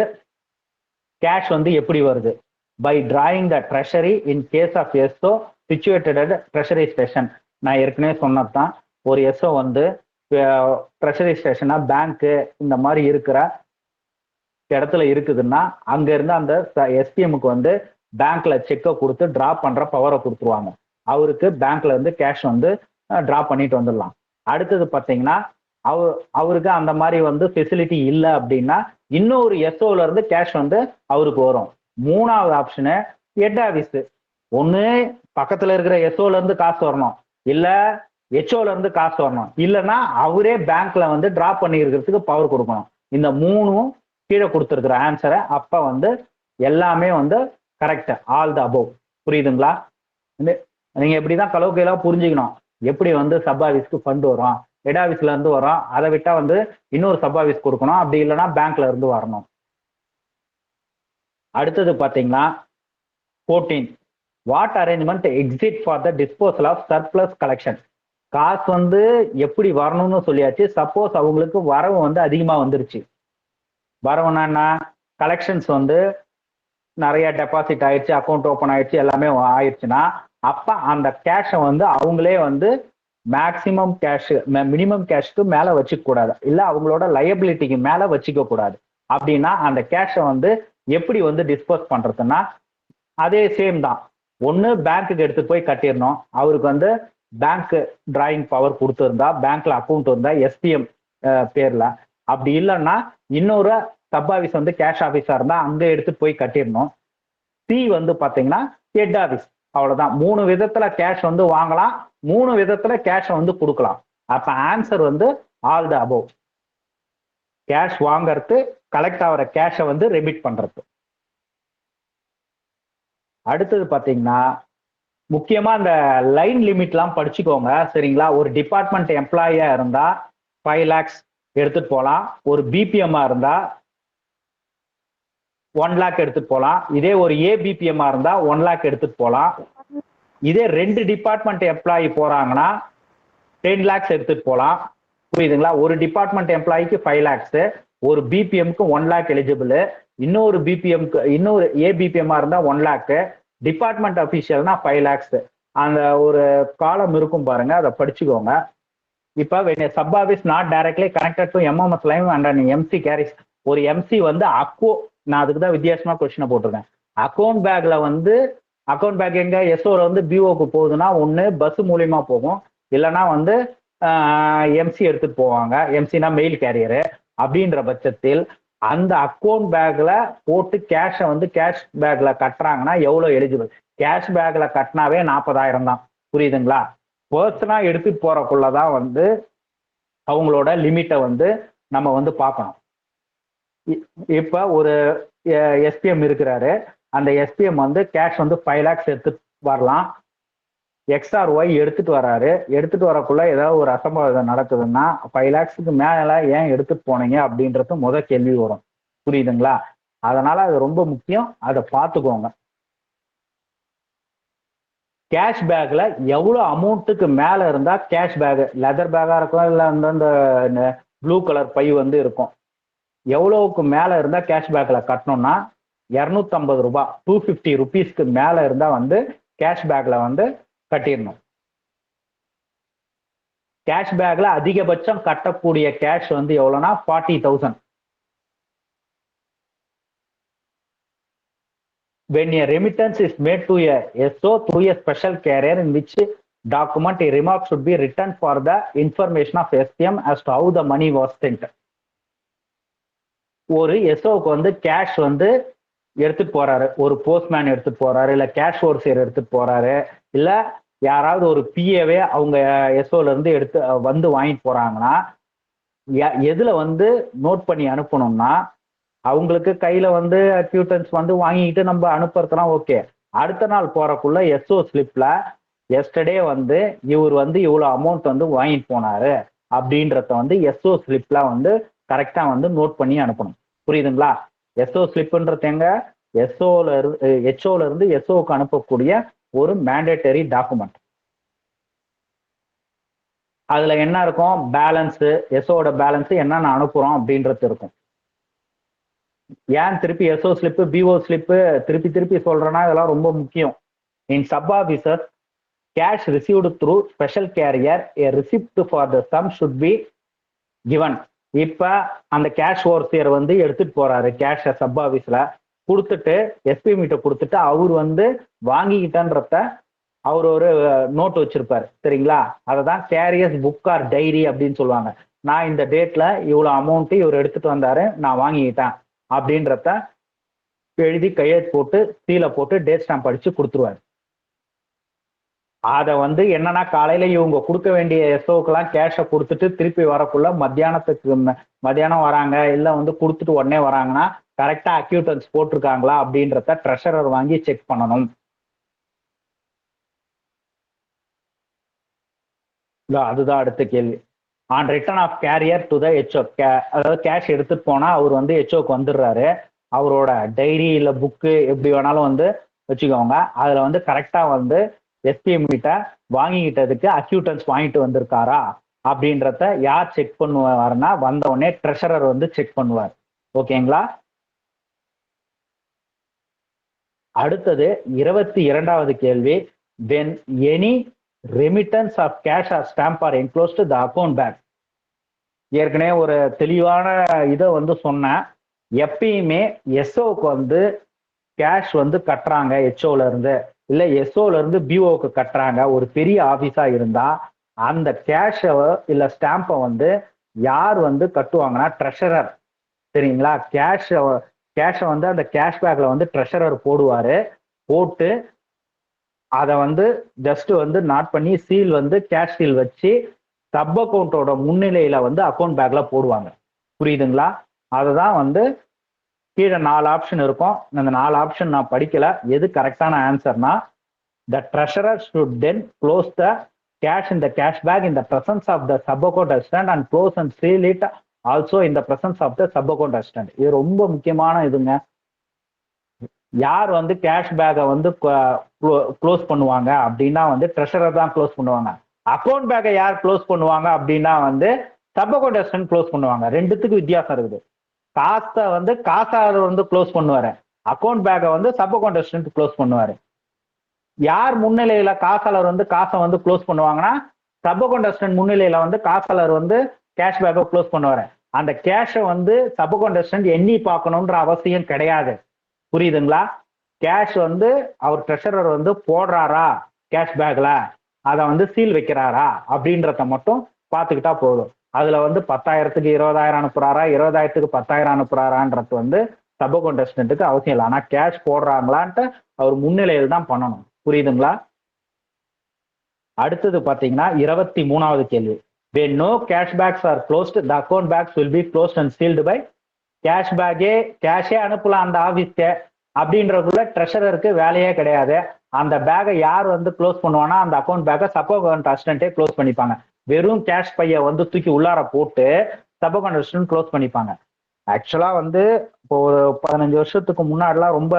கேஷ் வந்து எப்படி வருது? By drawing the treasury in case of SO situated at treasury station. நான் ஏற்கனவே சொன்னதுதான். ஒரு எஸ்ஓ வந்து ட்ரெஷரி ஸ்டேஷனா பேங்க்கு இந்த மாதிரி இருக்கிற இடத்துல இருக்குதுன்னா அங்க இருந்து அந்த எஸ்பிஎம்க்கு வந்து பேங்க்ல செக்கை கொடுத்து டிரா பண்ற பவரை கொடுத்துருவாங்க. அவருக்கு பேங்க்ல இருந்து கேஷ் வந்து டிரா பண்ணிட்டு வந்துடலாம். அடுத்தது பார்த்தீங்கன்னா அவருக்கு அந்த மாதிரி வந்து ஃபெசிலிட்டி இல்லை அப்படின்னா இன்னொரு எஸ்ஓல இருந்து கேஷ் வந்து அவருக்கு வரும். 3வது ஆப்ஷனு ஹெட் ஆபீஸ். ஒண்ணு பக்கத்துல இருக்கிற எஸ்ஓல இருந்து காசு வரணும், இல்ல ஹெச்ஓல இருந்து காசு வரணும், இல்லைன்னா அவரே பேங்க்ல வந்து டிரா பண்ணி இருக்கிறதுக்கு பவர் கொடுக்கணும். இந்த 3ம் கீழே கொடுத்துருக்குற ஆன்சரை அப்ப வந்து எல்லாமே வந்து கரெக்ட், ஆல் த அபோவ். புரியுதுங்களா? நீங்க எப்படிதான் கலவுக்கையெல்லாம் புரிஞ்சுக்கணும். எப்படி வந்து சப் ஆபீஸ்க்கு ஃபண்ட் வரும், ஹெட் ஆபீஸ்ல இருந்து வரும், அதை விட்டா வந்து இன்னொரு சப் ஆபீஸ் கொடுக்கணும், அப்படி இல்லைன்னா பேங்க்ல இருந்து வரணும். அடுத்தது பாத்தீங்கன்னா 14, what arrangement exist for the disposal of surplus collection. காசு வந்து எப்படி வரணும்னு சொல்லியாச்சு. சப்போஸ் அவங்களுக்கு வரவு வந்து அதிகமா வந்துருச்சு. வரவுனா கலெக்ஷன்ஸ் வந்து நிறைய டெபாசிட் ஆயிடுச்சு, அக்கௌண்ட் ஓப்பன் ஆயிடுச்சு, எல்லாமே ஆயிடுச்சுன்னா அப்ப அந்த கேஷை வந்து அவங்களே வந்து மேக்சிமம் கேஷ் மினிமம் கேஷ்க்கு மேல வச்சுக்க கூடாது, இல்ல அவங்களோட லயபிலிட்டிக்கு மேல வச்சுக்க கூடாது. அப்படின்னா அந்த கேஷை வந்து எப்படி வந்து டிஸ்போஸ் பண்றதுன்னா அதே சேம் தான். ஒண்ணு பேங்க்குக்கு எடுத்து போய் கட்டிடணும். அவருக்கு வந்து பேங்க் டிராயிங் பவர் கொடுத்துருந்தா, பேங்க்ல அக்கௌண்ட் இருந்தா எஸ்பிஎம் பேர்ல. அப்படி இல்லைன்னா இன்னொரு சப் ஆபீஸ் வந்து கேஷ் ஆபீஸா இருந்தா அங்க எடுத்து போய் கட்டிடணும். சி வந்து பாத்தீங்கன்னா ஹெட் ஆபீஸ். அவ்வளவுதான். 3 விதத்துல கேஷ் வந்து வாங்கலாம், 3 விதத்துல கேஷ் வந்து கொடுக்கலாம். அப்ப ஆன்சர் வந்து ஆல் த அபோவ். கேஷ் வாங்கறது, கலெக்ட் ஆகிற கேஷை வந்து ரெமிட் பண்றது. அடுத்தது பாத்தீங்கன்னா முக்கியமா இந்த லைன் லிமிட்லாம் படிச்சுக்கோங்க சரிங்களா. ஒரு டிபார்ட்மெண்ட் எம்ப்ளாயியா இருந்தா 5 lakhs எடுத்துட்டு போகலாம். ஒரு பிபிஎம் இருந்தா 1 lakh எடுத்துட்டு போகலாம். இதே ஒரு ஏபிபிஎம் இருந்தா 1 lakh எடுத்துட்டு போகலாம். இதே 2 டிபார்ட்மெண்ட் எம்ப்ளாயி போறாங்கன்னா 10 lakhs எடுத்துட்டு போகலாம். புரியுதுங்களா. ஒரு டிபார்ட்மெண்ட் எம்ப்ளாய்க்கு 5 lakhs, ஒரு பிபிஎம்க்கு 1 lakh எலிஜிபிள், இன்னொரு பிபிஎம்க்கு இன்னொரு ஏபிபிஎம் இருந்தா 1 lakh, டிபார்ட்மெண்ட் அபிஷியல்னா 5 lakhs. அந்த ஒரு காலம் இருக்கும் பாருங்க, அதை படிச்சுக்கோங்க. இப்ப sub office not directly connected to MMS line and an MC carries. ஒரு எம்சி வந்து நான் அதுக்கு தான் வித்தியாசமா கொஸ்டினை போட்டிருக்கேன். அக்கௌண்ட் பேக்ல வந்து அக்கௌண்ட் பேக் எங்க எஸ்ஓல வந்து பிஓக்கு போகுதுன்னா ஒன்று பஸ் மூலியமா போகும், இல்லைன்னா வந்து எம்சி எடுத்துட்டு போவாங்க. எம்சினா மெயில் கேரியரு. அப்படின்ற பட்சத்தில் அந்த அக்கௌண்ட் பேக்ல போட்டு கேஷை வந்து கேஷ் பேக்ல கட்டுறாங்கன்னா எவ்வளவு எலிஜிபிள்? கேஷ் பேக்ல கட்டினாவே 40,000 தான். புரியுதுங்களா. பர்சனா எடுத்துட்டு போறக்குள்ளதான் வந்து அவங்களோட லிமிட்டை வந்து நம்ம வந்து பார்க்கணும். இப்ப ஒரு எஸ்பிஎம் இருக்கிறாரு, அந்த எஸ்பிஎம் வந்து கேஷ் வந்து 5 lakhs எடுத்துட்டு வரலாம். XRY எடுத்துட்டு வராரு. எடுத்துட்டு வரக்குள்ள ஏதாவது ஒரு அசம்பாவிதம் நடக்குதுன்னா 5 lakhsக்கு மேல ஏன் எடுத்துட்டு போனீங்க அப்படின்றது முதல் கேள்வி வரும். புரியுதுங்களா. அதனால அது ரொம்ப முக்கியம், அதை பார்த்துக்கோங்க. கேஷ் பேக்ல எவ்வளவு அமௌண்ட்டுக்கு மேல இருந்தா கேஷ் பேக், லெதர் பேக்கா இருக்கும், இல்ல அந்த ப்ளூ கலர் பை வந்து இருக்கும், எவ்வளவுக்கு மேல இருந்தா கேஷ் பேக்ல கட்டணும்னா 250 ரூபாய், 250 rupeesக்கு மேல இருந்தா வந்து கேஷ் பேக்ல வந்து கட்டிடணும். கேஷ் பேக்ல அதிகபட்சம் கட்டக்கூடிய கேஷ் வந்து எவ்வளவுனா 40,000. When a remittance is made to a SO through a special carrier in which document a remark should be written for the information of SPM as to how the money was sent. ஒரு எஸ்ஓக்கு வந்து கேஷ் வந்து எடுத்துட்டு போறாரு, ஒரு போஸ்ட்மேன் எடுத்துட்டு போறாரு, இல்ல கேஷ் ஓர்சியர் எடுத்துட்டு போறாரு, இல்ல யாராவது ஒரு பிஏவே அவங்க எஸ்ஓல இருந்து எடுத்து வந்து வாங்கிட்டு போறாங்கன்னா எதுல வந்து நோட் பண்ணி அனுப்பணும்னா, அவங்களுக்கு கையில வந்து அக்யூட்டன்ஸ் வந்து வாங்கிட்டு நம்ம அனுப்புறதுலாம் ஓகே. அடுத்த நாள் போறக்குள்ள எஸ்ஓ ஸ்லிப்ல எஸ்டர்டே வந்து இவர் வந்து இவ்வளவு அமௌண்ட் வந்து வாங்கிட்டு போனாரு அப்படின்றத வந்து எஸ்ஓ ஸ்லிப்ல வந்து கரெக்டா வந்து நோட் பண்ணி அனுப்பணும். புரியுதுங்களா. எஸ்ஓ ஸ்லிப்ன்றது எங்க ஹெச்ஓல இருந்து எஸ்ஓக்கு அனுப்பக்கூடிய ஒரு மேண்டேட்டரி டாக்குமெண்ட். அதுல என்ன இருக்கும்? பேலன்ஸ், எஸ்ஓட பேலன்ஸ் என்னென்ன அனுப்புறோம் அப்படின்றது இருக்கும். ஏன் திருப்பி எஸ்ஓ ஸ்லிப்பு பிஓ ஸ்லிப்பு திருப்பி சொல்றேன்னா இதெல்லாம் ரொம்ப முக்கியம். In sub officer cash received through special carrier a receipt for the sum should be given. இப்ப அந்த கேஷ் ஓர்சியர் வந்து எடுத்துட்டு போறாரு, கேஷ சப் ஆபீஸ்ல கொடுத்துட்டு எஸ்பி மீட்ட கொடுத்துட்டு அவர் வந்து வாங்கிக்கிட்டன்றத அவர் ஒரு நோட் வச்சிருப்பாரு சரிங்களா. அததான் கேரியர்ஸ் புக் ஆர் டைரி அப்படின்னு சொல்லுவாங்க. நான் இந்த டேட்ல இவ்வளவு அமௌண்ட் இவர் எடுத்துட்டு வந்தாரு, நான் வாங்கிக்கிட்டேன் அப்படின்றத எழுதி கையெழுத்து போட்டு சீலை போட்டு டேட் ஸ்டாம்ப் அடிச்சு கொடுத்துருவாரு. அதை வந்து என்னன்னா காலையில இவங்க கொடுக்க வேண்டிய எஸ்ஓக்கெல்லாம் கேஷை கொடுத்துட்டு திருப்பி வரக்குள்ள மத்தியானம் வராங்க, இல்ல வந்து கொடுத்துட்டு உடனே வராங்கன்னா கரெக்டா அக்யூட்டன்ஸ் போட்டிருக்காங்களா அப்படின்றத ட்ரெஷரர் வாங்கி செக் பண்ணணும். அதுதான் அடுத்த கேள்வி. On return of carrier to the HO, அதாவது கேஷ் எடுத்துட்டு போனா அவர் வந்து ஹெச்ஓக்கு வந்துடுறாரு. அவரோட டைரி இல்ல புக்கு எப்படி வேணாலும் வந்து வச்சுக்கோங்க. அதுல வந்து கரெக்டா வந்து எஸ்பிஎம் கிட்ட வாங்கிக்கிட்டதுக்கு அக்யூட்டன்ஸ் வாங்கிட்டு வந்திருக்காரா அப்படின்றத யார் செக் பண்ணுவாருன்னா வந்த உடனே ட்ரெஷரர் வந்து செக் பண்ணுவார். ஓகேங்களா. அடுத்தது 22வது கேள்வி. when any remittance of cash or stamp are enclosed to the account bag. ஏற்கனவே ஒரு தெளிவான இதை வந்து சொன்னேன். எப்பயுமே எஸ்ஓக்கு வந்து கேஷ் வந்து கட்டுறாங்க ஹெச்ஓல இருந்து, இல்ல எஸ்ஓல இருந்து பிஓக்கு கட்டுறாங்க, ஒரு பெரிய ஆபீஸா இருந்தா அந்த கேஷ இல்ல ஸ்டாம்பை வந்து யார் வந்து கட்டுவாங்கன்னா ட்ரெஷரர். சரிங்களா. கேஷை வந்து அந்த கேஷ் பேக்ல வந்து ட்ரெஷரர் போடுவாரு. போட்டு அதை வந்து ஜஸ்ட் வந்து நாட் பண்ணி சீல் வந்து கேஷ் சீல் வச்சு சப் அக்கௌண்டோட முன்னிலையில வந்து அக்கௌண்ட் பேக்ல போடுவாங்க. புரியுதுங்களா. அதுதான் வந்து கீழே 4 ஆப்ஷன் இருக்கும். அந்த 4 ஆப்ஷன் நான் படிக்கல. எது கரெக்டான ஆன்சர்னா, the treasurer should then close the cash in the cash bag in the presence of the sub account assistant and close and seal it also in the presence of the sub account assistant. இது ரொம்ப முக்கியமான இதுங்க. யார் வந்து கேஷ் பேக்கை வந்து க்ளோஸ் பண்ணுவாங்க அப்படின்னா வந்து ட்ரெஷரர் தான் க்ளோஸ் பண்ணுவாங்க. அக்கௌண்ட் பேக்கை யார் க்ளோஸ் பண்ணுவாங்க அப்படின்னா வந்து சப் அக்கௌண்ட் அசிஸ்டன்ட் க்ளோஸ் பண்ணுவாங்க. ரெண்டுத்துக்கு வித்தியாசம் இருக்குது. காசை வந்து காசாளர் வந்து க்ளோஸ் பண்ணுவாரு, அக்கௌண்ட் பேக்கை வந்து சப் அக்கௌண்ட் அசிஸ்டன்ட் க்ளோஸ் பண்ணுவாரு. யார் முன்னிலையில காசாளர் வந்து காசை வந்து க்ளோஸ் பண்ணுவாங்கன்னா சப் அக்கௌண்ட் அசிஸ்டன்ட் முன்னிலையில வந்து காசாளர் வந்து கேஷ் பேக்கை க்ளோஸ் பண்ணுவாரு. அந்த கேஷை வந்து சப் அக்கௌண்ட் அசிஸ்டன்ட் எண்ணி பார்க்கணுன்ற அவசியம் கிடையாது. புரியுதுங்களா? கேஷ் வந்து அவர் ட்ரெஷரர் வந்து போடுறாரா கேஷ் பேக்ல, அதை வந்து சீல் வைக்கிறாரா அப்படின்றத மட்டும் பார்த்துக்கிட்டா போதும். அதுல வந்து 10,000க்கு 20,000 அனுப்புறாரா, 20,000க்கு 10,000 அனுப்புறாரான்றது வந்து சப் அக்கௌண்ட் அசிஸ்டன்ட்டுக்கு அவசியம் இல்லை. ஆனா கேஷ் போடுறாங்களான்ட்டு அவர் முன்னிலையில் தான் பண்ணணும். புரியுதுங்களா? அடுத்தது பாத்தீங்கன்னா 23வது கேள்வி. when no cash bags are closed, the account bags will be closed and sealed by கேஷே அனுப்பலாம் அந்த ஆபீஸ்க்கு அப்படின்றதுக்குள்ள ட்ரெஷரருக்கு வேலையே கிடையாது. அந்த பேக்கை யார் வந்து க்ளோஸ் பண்ணுவானா அந்த அக்கௌண்ட் பேக்கை சப் அக்கௌண்ட் அசிஸ்டன்ட்டே க்ளோஸ் பண்ணிப்பாங்க. வெறும் கேஷ் பையை வந்து தூக்கி உள்ளார போட்டு சப் அக்கௌண்ட் அசிஸ்டன்ட் க்ளோஸ் பண்ணிப்பாங்க. ஆக்சுவலா வந்து இப்போ ஒரு 15 வருஷத்துக்கு முன்னாடிலாம் ரொம்ப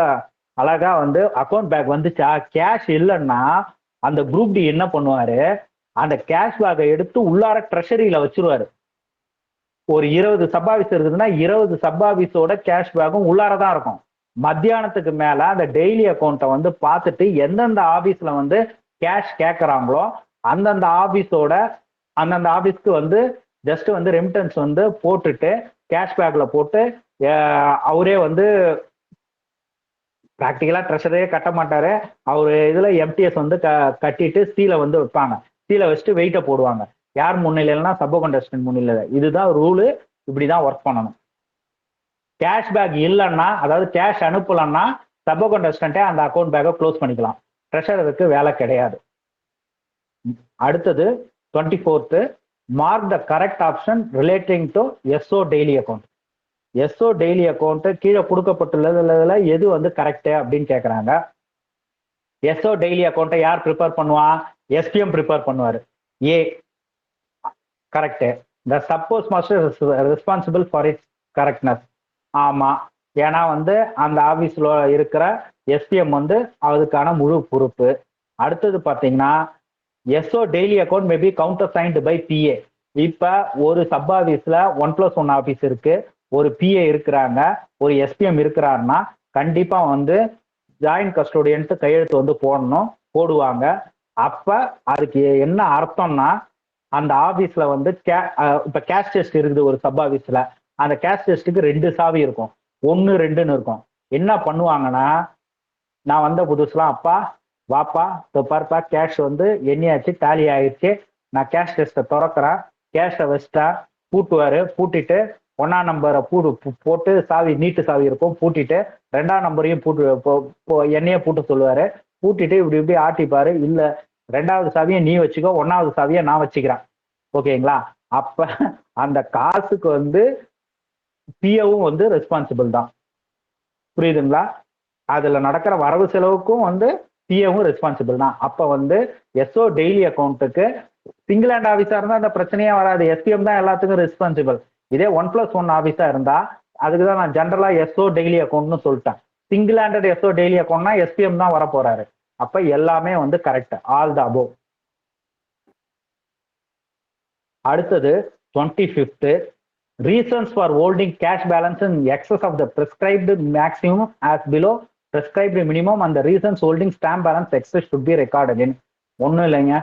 அழகா வந்து அக்கௌண்ட் பேக் வந்துச்சா, கேஷ் இல்லைன்னா அந்த குரூப் டி என்ன பண்ணுவாரு, அந்த கேஷ் பேக்கை எடுத்து உள்ளார ட்ரெஷரியில வச்சிருவாரு. ஒரு 20 சப் ஆபீஸ் இருக்குதுன்னா 20 சப் ஆபீஸோட கேஷ் பேக்கும் உள்ளாரதான் இருக்கும். மத்தியானத்துக்கு மேல அந்த டெய்லி அக்கௌண்ட்டை வந்து பார்த்துட்டு எந்தெந்த ஆபீஸ்ல வந்து கேஷ் கேட்கறாங்களோ அந்தந்த ஆபீஸ்க்கு வந்து ஜஸ்ட் வந்து ரெமிட்டன்ஸ் வந்து போட்டுட்டு கேஷ் பேக்ல போட்டு அவரே வந்து பிராக்டிக்கலா ட்ரெஷரே கட்ட மாட்டாரு. அவரு இதுல எம்டிஎஸ் வந்து கட்டிட்டு சீலை வந்து வைப்பாங்க. சீலை வச்சுட்டு வெயிட்டை போடுவாங்க. யார் முன்னிலைன்னா சப் அக்கௌண்ட் அசிஸ்டன்ட் முன்னிலை. இதுதான் ரூலு. இப்படிதான் ஒர்க் பண்ணணும். கேஷ் பேக் இல்லைன்னா, அதாவது கேஷ் அனுப்பலன்னா சப் அக்கௌண்ட் அசிஸ்டன்ட்டே அந்த அக்கௌண்ட் பேக்கை க்ளோஸ் பண்ணிக்கலாம். ட்ரெஷரருக்கு வேலை கிடையாது. அடுத்தது 24th, mark the correct option relating to SO daily account. SO daily account கீழே கொடுக்கப்பட்டுள்ளதுல எது வந்து கரெக்ட் அப்படின்னு கேட்குறாங்க. எஸ்ஓ டெய்லி அக்கௌண்ட்டை யார் ப்ரிப்பேர் பண்ணுவா? எஸ்பிஎம் ப்ரிப்பேர் பண்ணுவார். A correct. The sub post master responsible for its correctness. ஆமா, ஏன்னா வந்து அந்த ஆபீஸ்ல இருக்கிற எஸ்பிஎம் வந்து அதுக்கான முழு பொறுப்பு. அடுத்தது பாத்தீங்கன்னா SO daily account maybe countersigned by PA. இப்ப ஒரு சப் ஆபீஸ்ல 1+1 ஆபீஸ் இருக்கு, ஒரு பிஏ இருக்கிறாங்க, ஒரு எஸ்பிஎம் இருக்கிறாருன்னா கண்டிப்பா வந்து ஜாயின்ட் கஸ்டோடியன்ட்டு கையெழுத்து வந்து போடுவாங்க. அப்ப அதுக்கு என்ன அர்த்தம்னா அந்த ஆபீஸ்ல வந்து இப்ப கேஷ் டெஸ்ட் இருக்குது ஒரு சப் ஆபீஸ்ல, அந்த கேஷ் டெஸ்ட்டுக்கு 2 சாவி இருக்கும், 1, 2ன்னு இருக்கும். என்ன பண்ணுவாங்கன்னா, நான் வந்த புதுசுலாம் அப்பா வாப்பா பாருப்பா கேஷ் வந்து எண்ணியாச்சு டேலி ஆயிடுச்சு, நான் கேஷ் டெஸ்ட்டை திறக்கிறேன், கேஷை வச்சுட்டா பூட்டுவாரு. பூட்டிட்டு 1ஆம் நம்பரை போட்டு சாவி நீட்டு சாவி இருக்கும் பூட்டிட்டு 2ஆம் நம்பரையும் என்னையே பூட்ட சொல்லுவாரு. பூட்டிட்டு இப்படி ஆட்டிப்பாரு. இல்ல 2வது சாவியை நீ வச்சுக்கோ, 1வது சாவியை நான் வச்சுக்கிறேன். ஓகேங்களா? அப்ப அந்த காசுக்கு வந்து பிஏவும் வந்து ரெஸ்பான்சிபிள் தான். புரியுதுங்களா? அதுல நடக்கிற வரவு செலவுக்கும் வந்து பிஏவும் ரெஸ்பான்சிபிள் தான். அப்ப வந்து எஸ்ஓ டெய்லி அக்கௌண்ட்டுக்கு சிங்கிள் ஹேண்ட் ஆபீஸா இருந்தா அந்த பிரச்சனையே வராது. எஸ்பிஎம் தான் எல்லாத்துக்கும் ரெஸ்பான்சிபிள். இதே 1+1 ஆபீஸா இருந்தா அதுக்குதான் நான் ஜென்ரலா எஸ்ஓ டெய்லி அக்கௌண்ட்னு சொல்லிட்டேன். சிங்கிள் ஹேண்டட் எஸ்ஓ டெய்லி அக்கௌண்ட்னா எஸ்பிஎம் தான் வர போறாரு. அப்ப எல்லாமே வந்து கரெக்ட். All the above. அடுத்தது 25th, reasons for holding cash balance in excess of the prescribed maximum as below prescribed minimum and the reasons holding stamp balance excess should be recorded in. ஒன்றும் இல்லைங்க,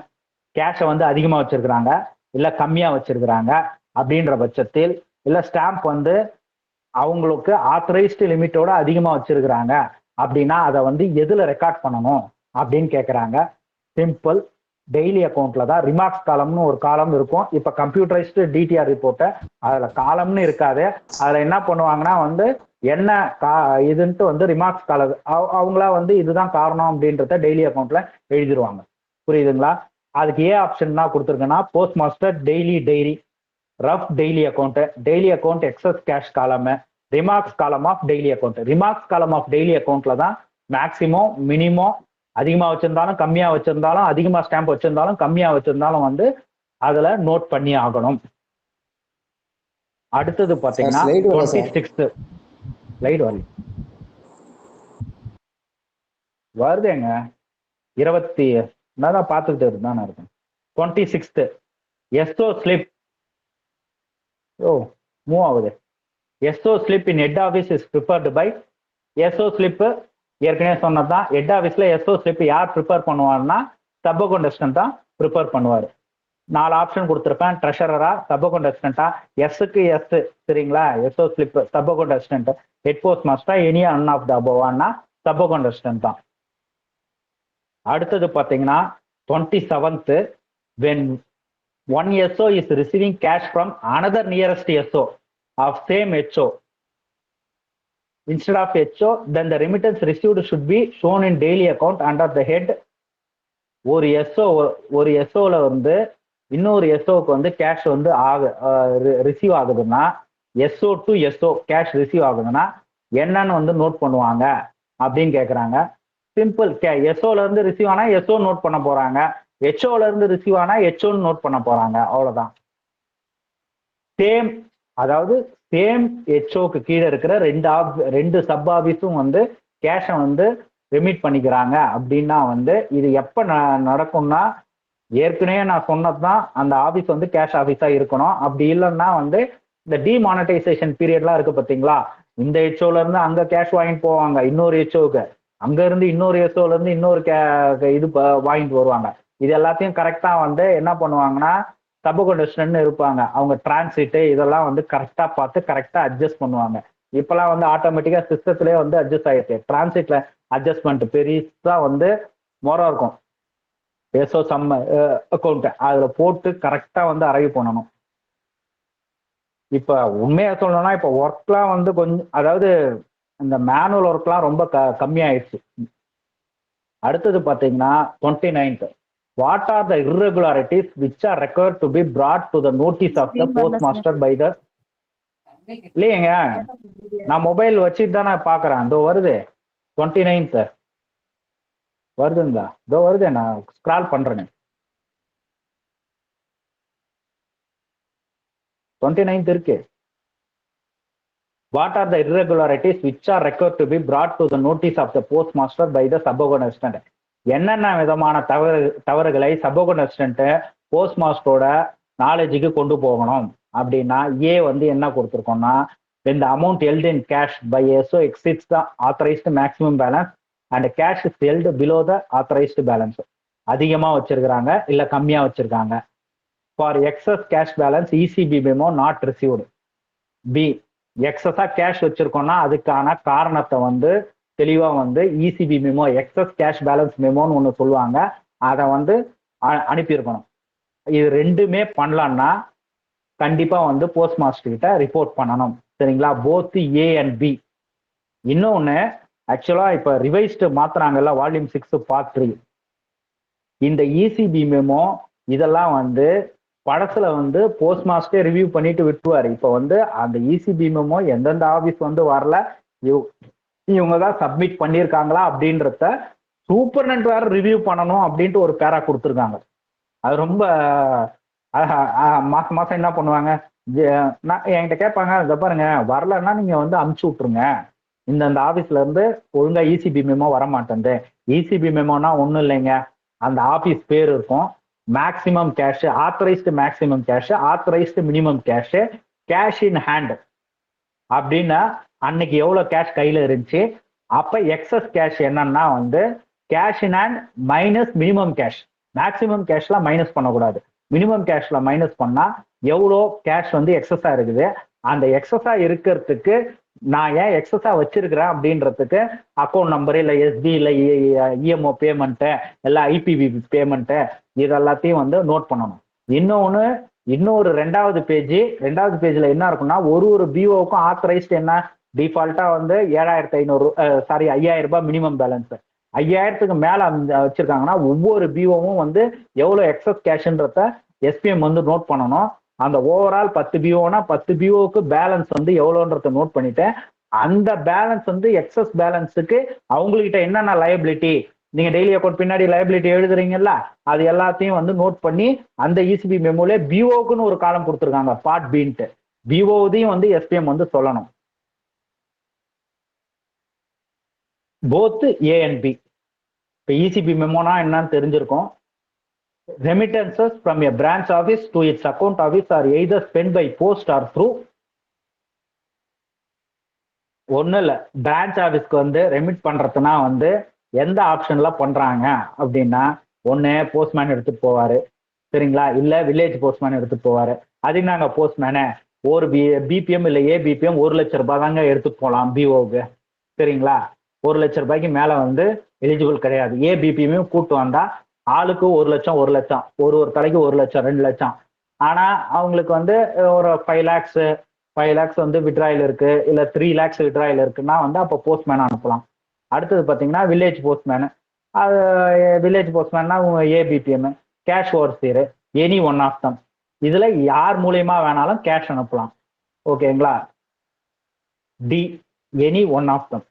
கேஷை வந்து அதிகமாக வச்சிருக்கிறாங்க இல்லை கம்மியாக வச்சிருக்கிறாங்க அப்படின்ற பட்சத்தில், இல்லை ஸ்டாம்ப் வந்து அவங்களுக்கு ஆத்தரைஸ்டு லிமிட்டோட அதிகமாக வச்சிருக்கிறாங்க அப்படின்னா அதை வந்து எதில் ரெக்கார்ட் பண்ணணும் அப்படின்னு கேட்குறாங்க. சிம்பிள், டெய்லி அக்கௌண்ட்ல தான் ரிமார்க்ஸ் காலம்னு ஒரு காலம் இருக்கும். இப்போ கம்ப்யூட்டரைஸ்டு டிடிஆர் ரிப்போர்ட்டை அதில் காலம்னு இருக்காது. அதில் என்ன பண்ணுவாங்கன்னா வந்து என்ன இதுன்ட்டு வந்து ரிமார்க்ஸ் காலம் அவங்களா வந்து இதுதான் காரணம் அப்படின்றத டெய்லி அக்கௌண்ட்ல எழுதிடுவாங்க. புரியுதுங்களா? அதுக்கு ஏ ஆப்ஷன் தான் கொடுத்துருக்குன்னா post master daily rough daily account excess cash column, remarks column of daily account. Remarks column of daily அக்கௌண்ட்ல தான் மேக்சிமம் மினிமம் அதிகமா வச்சிருந்தாலும் கம்மியா வச்சிருந்தாலும் அதிகமா ஸ்டாம்ப் வச்சிருந்தாலும் கம்மியா வச்சிருந்தாலும் வந்து அதுல நோட் பண்ணி ஆகணும். அடுத்தது பாத்தீங்கன்னா 26th ஸ்லைடு வருதுங்க 20 தான் பார்த்துக்கிட்டு இருந்தானே இருக்கும். 26th எஸ்ஓ ஸ்லிப் மூவ் ஆகுது. SO slip in head office is prepared by SO slip ஏற்கனவே சொன்னதுதான். ஹெட் ஆஃபீஸ்ல எஸ்ஓ ஸ்லிப் யார் ப்ரிப்பேர் பண்ணுவாருன்னா சப் அக்கௌண்ட் அசிஸ்டன்ட் தான் ப்ரிப்பேர் பண்ணுவார். 4 ஆப்ஷன் கொடுத்துருப்பேன். ட்ரெஷரரா, சப் அக்கௌண்ட் அசிஸ்டன்டா, எஸ்க்கு எஸ் சரிங்களா, SO slip sub account assistant, head post மாஸ்டரா, எனி அன் ஆஃப் த அபோவான்னா சப் அக்கௌண்ட் அசிஸ்டன்ட் தான். அடுத்தது பார்த்தீங்கன்னா 27th when one SO is receiving cash from another nearest SO of same HO instead of HO, then the remittance received should be shown in daily account under the head. ஒரு SOல வந்து இன்னொரு SOக்கு வந்து கேஷ் வந்து ரிசீவ் ஆகுதுன்னா, SO to SO cash receive ஆகுதுன்னா என்னன்னு வந்து நோட் பண்ணுவாங்க அப்படின்னு கேட்குறாங்க. சிம்பிள். எஸ்ஓல இருந்து ரிசீவ் ஆனா எஸ்ஓ நோட் பண்ண போறாங்க, ஹெச்ஓல இருந்து ரிசீவ் ஆனா ஹெச்ஓன்னு நோட் பண்ண போறாங்க, அவ்வளவுதான். சேம், அதாவது சேம் ஹெச்ஓக்கு கீழே இருக்கிற ரெண்டு சப் ஆபீஸும் வந்து கேஷை வந்து ரெமிட் பண்ணிக்கிறாங்க அப்படின்னா வந்து இது எப்ப நடக்கும்னா, ஏற்கனவே நான் சொன்னதுதான், அந்த ஆபீஸ் வந்து கேஷ் ஆபீஸா இருக்கணும். அப்படி இல்லைன்னா வந்து இந்த டிமானிட்டைசேஷன் பீரியட்லாம் இருக்கு பார்த்தீங்களா, இந்த ஹெச்ஓல இருந்து அங்க கேஷ் வாங்கிட்டு போவாங்க இன்னொரு ஹெச்ஓக்கு, அங்க இருந்து இன்னொரு எஸ்ஓல இருந்து இன்னொரு இது வாங்கிட்டு வருவாங்க. இது எல்லாத்தையும் கரெக்டா வந்து என்ன பண்ணுவாங்கன்னா சப் அக்கௌண்ட் அசிஸ்டன்ட்னு இருப்பாங்க, அவங்க டிரான்சிட் இதெல்லாம் வந்து கரெக்டா பார்த்து கரெக்டா அட்ஜஸ்ட் பண்ணுவாங்க. இப்பெல்லாம் வந்து ஆட்டோமேட்டிக்கா சிஸ்டத்திலே வந்து அட்ஜஸ்ட் ஆயிடுச்சு. டிரான்சிட்ல அட்ஜஸ்ட்மெண்ட் பெருசா வந்து மொரம் இருக்கும். எஸ்ஓ சம் அக்கௌண்ட் அதுல போட்டு கரெக்டா வந்து அரைவ் பண்ணணும். இப்ப உண்மையா சொல்லணும்னா இப்ப ஒர்க்லாம் வந்து கொஞ்சம், அதாவது இந்த மேனுவல் ஒர்க்லாம் ரொம்ப கம்மியாயிடுச்சு. அடுத்தது பார்த்தீங்கன்னா 29th what are the irregularities which are required to be brought to the notice of the postmaster by the. இல்லையங்க, நான் மொபைல் வச்சுட்டு தானே பாக்குறேன். இதோ வருது 29th வருதுங்களா, இதோ வருது, நான் ஸ்க்ரால் பண்றேன். 29th இருக்கு. What are the irregularities which are required to be brought to the notice of the postmaster by the sub account assistant? என்னென்ன விதமான தவறுகளை சப் அக்கௌண்ட் அசிஸ்டன்ட் போஸ்ட் மாஸ்டரோட நாலேஜுக்கு கொண்டு போகணும் அப்படின்னா, ஏ வந்து என்ன கொடுத்துருக்கோம்னா, when the amount held in cash by SO exceeds the authorized maximum balance and cash is held below the authorized balance. அதிகமா வச்சிருக்கிறாங்க இல்ல கம்மியா வச்சிருக்காங்க. For excess cash balance ECB memo not received. B, எக்ஸஸா கேஷ் வச்சிருக்கோம்னா அதுக்கான காரணத்தை வந்து தெளிவா வந்து ECB memo, excess cash balance மெமோன்னு ஒன்று சொல்லுவாங்க, அதை வந்து அனுப்பியிருக்கணும். இது ரெண்டுமே பண்ணலான்னா கண்டிப்பா வந்து போஸ்ட் மாஸ்டர் கிட்ட ரிப்போர்ட் பண்ணணும், சரிங்களா, போத் ஏ அண்ட் பி. இன்னொன்னு ஆக்சுவலா இப்ப ரிவைஸ்டு மாத்துறாங்கல்ல, வால்யூம் 6 பார்ட் 3, இந்த இசிபி மெமோ இதெல்லாம் வந்து படத்துல வந்து போஸ்ட் மாஸ்டர் ரிவ்யூ பண்ணிட்டு விட்டுருவாரு. இப்ப வந்து அந்த இசிபி மெமோ எந்தெந்த ஆபீஸ் வந்து வரல, இவங்க தான் சப்மிட் பண்ணியிருக்காங்களா அப்படின்றத சூப்பர்டென்ட் வேற ரிவ்யூ பண்ணணும் அப்படின்ட்டு ஒரு பேரா கொடுத்துருக்காங்க. அது ரொம்ப மாசம் மாசம் என்ன பண்ணுவாங்க, என்கிட்ட கேட்பாங்க, இதை பாருங்க வரலன்னா நீங்க வந்து அமுச்சு விட்டுருங்க, இந்த ஆபீஸ்ல இருந்து ஒழுங்கா இசிபி மெமோ வர மாட்டேங்குது. இசிபி மெமோனா ஒன்றும் இல்லைங்க, அந்த ஆபீஸ் பேர் இருக்கும், maximum cash, authorised maximum cash, authorised minimum cash, cash in hand அப்படின்னா அன்னைக்கு எவ்வளவு கேஷ் கையில இருந்துச்சு, அப்ப எக்ஸஸ் கேஷ் என்னன்னா வந்து cash in hand minus minimum cash. Maximum கேஷ்லாம் மைனஸ் பண்ணக்கூடாது, மினிமம் கேஷ்ல மைனஸ் பண்ணா எவ்வளோ கேஷ் வந்து எக்ஸஸா இருக்குது, அந்த எக்ஸஸா இருக்கிறதுக்கு நான் ஏன் எக்ஸஸா வச்சிருக்கிறேன் அப்படின்றதுக்கு அக்கௌண்ட் நம்பர் இல்ல எஸ்பி இல்ல இஎம்ஓ பேமெண்ட் இல்ல ஐபிபி பேமெண்ட் இதெல்லாத்தையும் வந்து நோட் பண்ணணும். இன்னொரு ரெண்டாவது பேஜ்ல என்ன இருக்குன்னா, ஒரு பிஓவுக்கும் ஆத்தரைஸ்ட் என்ன டிஃபால்ட்டா வந்து 5000 ரூபாய் மினிமம் பேலன்ஸ், 5000க்கு மேல வச்சிருக்காங்கன்னா ஒவ்வொரு பிஓவும் வந்து எவ்வளவு எக்ஸஸ் கேஷ்ன்றத எஸ்பிஎம் வந்து நோட் பண்ணணும். அந்த ஓவரால் 10 பிஓனா 10 பிஓக்கு பேலன்ஸ் வந்து எவ்வளோன்றத நோட் பண்ணிட்டேன். அந்த பேலன்ஸ் வந்து எக்ஸஸ் பேலன்ஸுக்கு அவங்ககிட்ட என்னென்ன லயபிலிட்டி, நீங்க டெய்லி அக்கௌண்ட் பின்னாடி லயபிலிட்டி எழுதுறீங்கல்ல, அது எல்லாத்தையும் வந்து நோட் பண்ணி அந்த இசிபி மெமோல பிஓக்குன்னு ஒரு காலம் கொடுத்துருக்காங்க, பார்ட் பின்ட்டு. பிஓதையும் வந்து எஸ்பிஎம் வந்து சொல்லணும். Both A and B. இப்போ இசிபி மெமோனா என்னன்னு தெரிஞ்சிருக்கும். Remittances from a branch office to its account office are either spent by post or through. ஒன்றும் இல்லை, பிரான்ச் ஆஃபீஸ்க்கு வந்து ரெமிட் பண்ணுறதுனா வந்து எந்த ஆப்ஷன்ல பண்ணுறாங்க அப்படின்னா, ஒன்று போஸ்ட்மேன் எடுத்துகிட்டு போவார், சரிங்களா, இல்லை வில்லேஜ் போஸ்ட்மேன் எடுத்துகிட்டு போவார். அதுக்கு நாங்கள் போஸ்ட்மேனு ஒரு பிபிஎம் இல்லை ஏபிபிஎம் 1 லட்ச ரூபாய் தாங்க எடுத்துகிட்டு போகலாம் பிஓவுக்கு, சரிங்களா. 1 லட்ச ரூபாய்க்கு மேலே வந்து எலிஜிபிள் கிடையாது. ஏபிபிஎம் கூப்பிட்டு வந்தால் ஆளுக்கு 1 லட்சம் 1 லட்சம், ஒரு தலைக்கு 1 லட்சம் 2 லட்சம். ஆனால் அவங்களுக்கு வந்து ஒரு 5 லேக்ஸ் வந்து விட்ராயில் இருக்கு, இல்லை 3 லேக்ஸ் விட்ராயில் இருக்குன்னா வந்து அப்போ போஸ்ட்மேன் அனுப்பலாம். அடுத்தது பார்த்தீங்கன்னா வில்லேஜ் போஸ்ட்மேனு. அது வில்லேஜ் போஸ்ட்மேன்னா ABPM, cash overseer, any one of them. இதில் யார் மூலியமா வேணாலும் கேஷ் அனுப்பலாம், ஓகேங்களா. D, any one of them.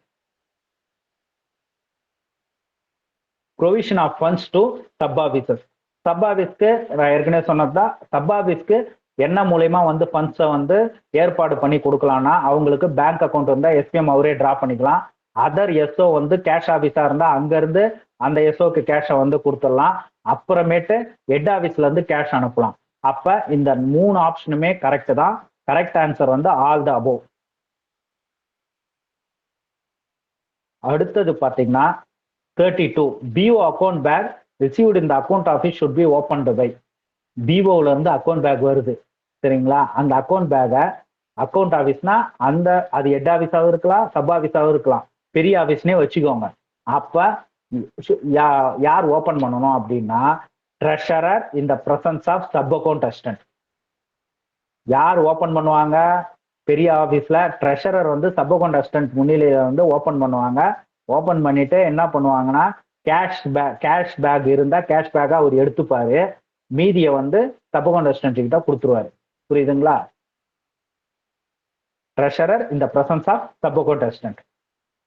Provision of funds to sub officers. Sub ஆஃபீஸ்க்கு நான் ஏற்கனவே சொன்னதுதான், சப் ஆஃபீஸ்க்கு என்ன மூலயமா வந்து ஃபண்ட்ஸை வந்து ஏற்பாடு பண்ணி கொடுக்கலாம்னா, அவங்களுக்கு பேங்க் அக்கௌண்ட் இருந்தால் எஸ்பிஎம் அவரே ட்ரா பண்ணிக்கலாம். அதர் எஸ்ஓ வந்து கேஷ் ஆஃபீஸாக இருந்தால் அங்கேருந்து அந்த எஸ்ஓக்கு கேஷை வந்து கொடுத்துடலாம். அப்புறமேட்டு ஹெட் ஆஃபீஸ்ல இருந்து கேஷ் அனுப்பலாம். அப்போ இந்த 3 ஆப்ஷனுமே கரெக்ட் தான். கரெக்ட் ஆன்சர் வந்து ஆல் த அபோவ். அடுத்தது பார்த்தீங்கன்னா 32, BO account bag received in the account office should be opened by. BOல இருந்து அக்கௌண்ட் பேக் வருது, சரிங்களா. அந்த அக்கௌண்ட் பேக்கை அக்கௌண்ட் ஆஃபீஸ்னா அந்த அது ஹெட் ஆஃபீஸாகவும் இருக்கலாம், சப் ஆஃபீஸாகவும் இருக்கலாம், பெரிய ஆஃபீஸ்னே வச்சுக்கோங்க. அப்போ யார் ஓப்பன் பண்ணணும் அப்படின்னா, treasurer in the presence of sub account assistant. யார் ஓப்பன் பண்ணுவாங்க? பெரிய ஆஃபீஸ்ல ட்ரெஷரர் வந்து சப் அக்கௌண்ட் அசிஸ்டன்ட் முன்னிலையில வந்து ஓப்பன் பண்ணுவாங்க. ஓப்பன் பண்ணிட்டு என்ன பண்ணுவாங்கன்னா, கேஷ் பேக் இருந்தா கேஷ் பேக்கா அவர் எடுத்துப்பாரு, மீதியை வந்து சப் அக்கௌண்ட் அசிஸ்டன்ட் கிட்ட கொடுத்துருவாரு. புரியுதுங்களா? Treasurer in the presence of sub account assistant.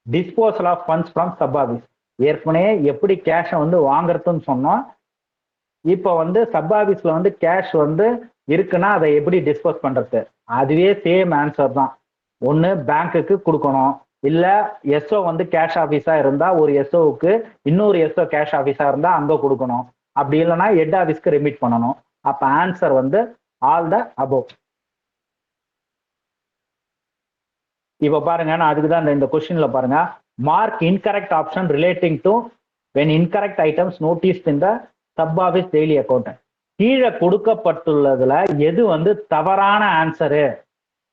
Disposal of funds from sub office. ஏற்கனவே எப்படி கேஷை வந்து வாங்குறதுன்னு சொன்னோம். இப்போ வந்து சப் ஆஃபீஸ்ல வந்து கேஷ் வந்து இருக்குன்னா அதை எப்படி டிஸ்போஸ் பண்றது? அதுவே சேம் ஆன்சர் தான். ஒன்று பேங்க்குக்கு கொடுக்கணும், இல்ல எஸ்ஓ வந்து கேஷ் ஆஃபீஸா இருந்தா ஒரு எஸ்ஓவுக்கு இன்னொரு எஸ்ஓ கேஷ் ஆஃபீஸா இருந்தா அங்க கொடுக்கணும். அப்படி இல்லைன்னா ஹெட் ஆஃபீஸ்க்கு ரெமிட் பண்ணணும். அப்ப ஆன்சர் வந்து ஆல் த அபோவ். இப்ப பாருங்க, நான் அதுக்கு தான் இந்த கொஸ்டின்ல பாருங்க, mark incorrect option relating to when incorrect items noticed in the sub office daily account. கீழே கொடுக்கப்பட்டுள்ளதுல எது வந்து தவறான ஆன்சரு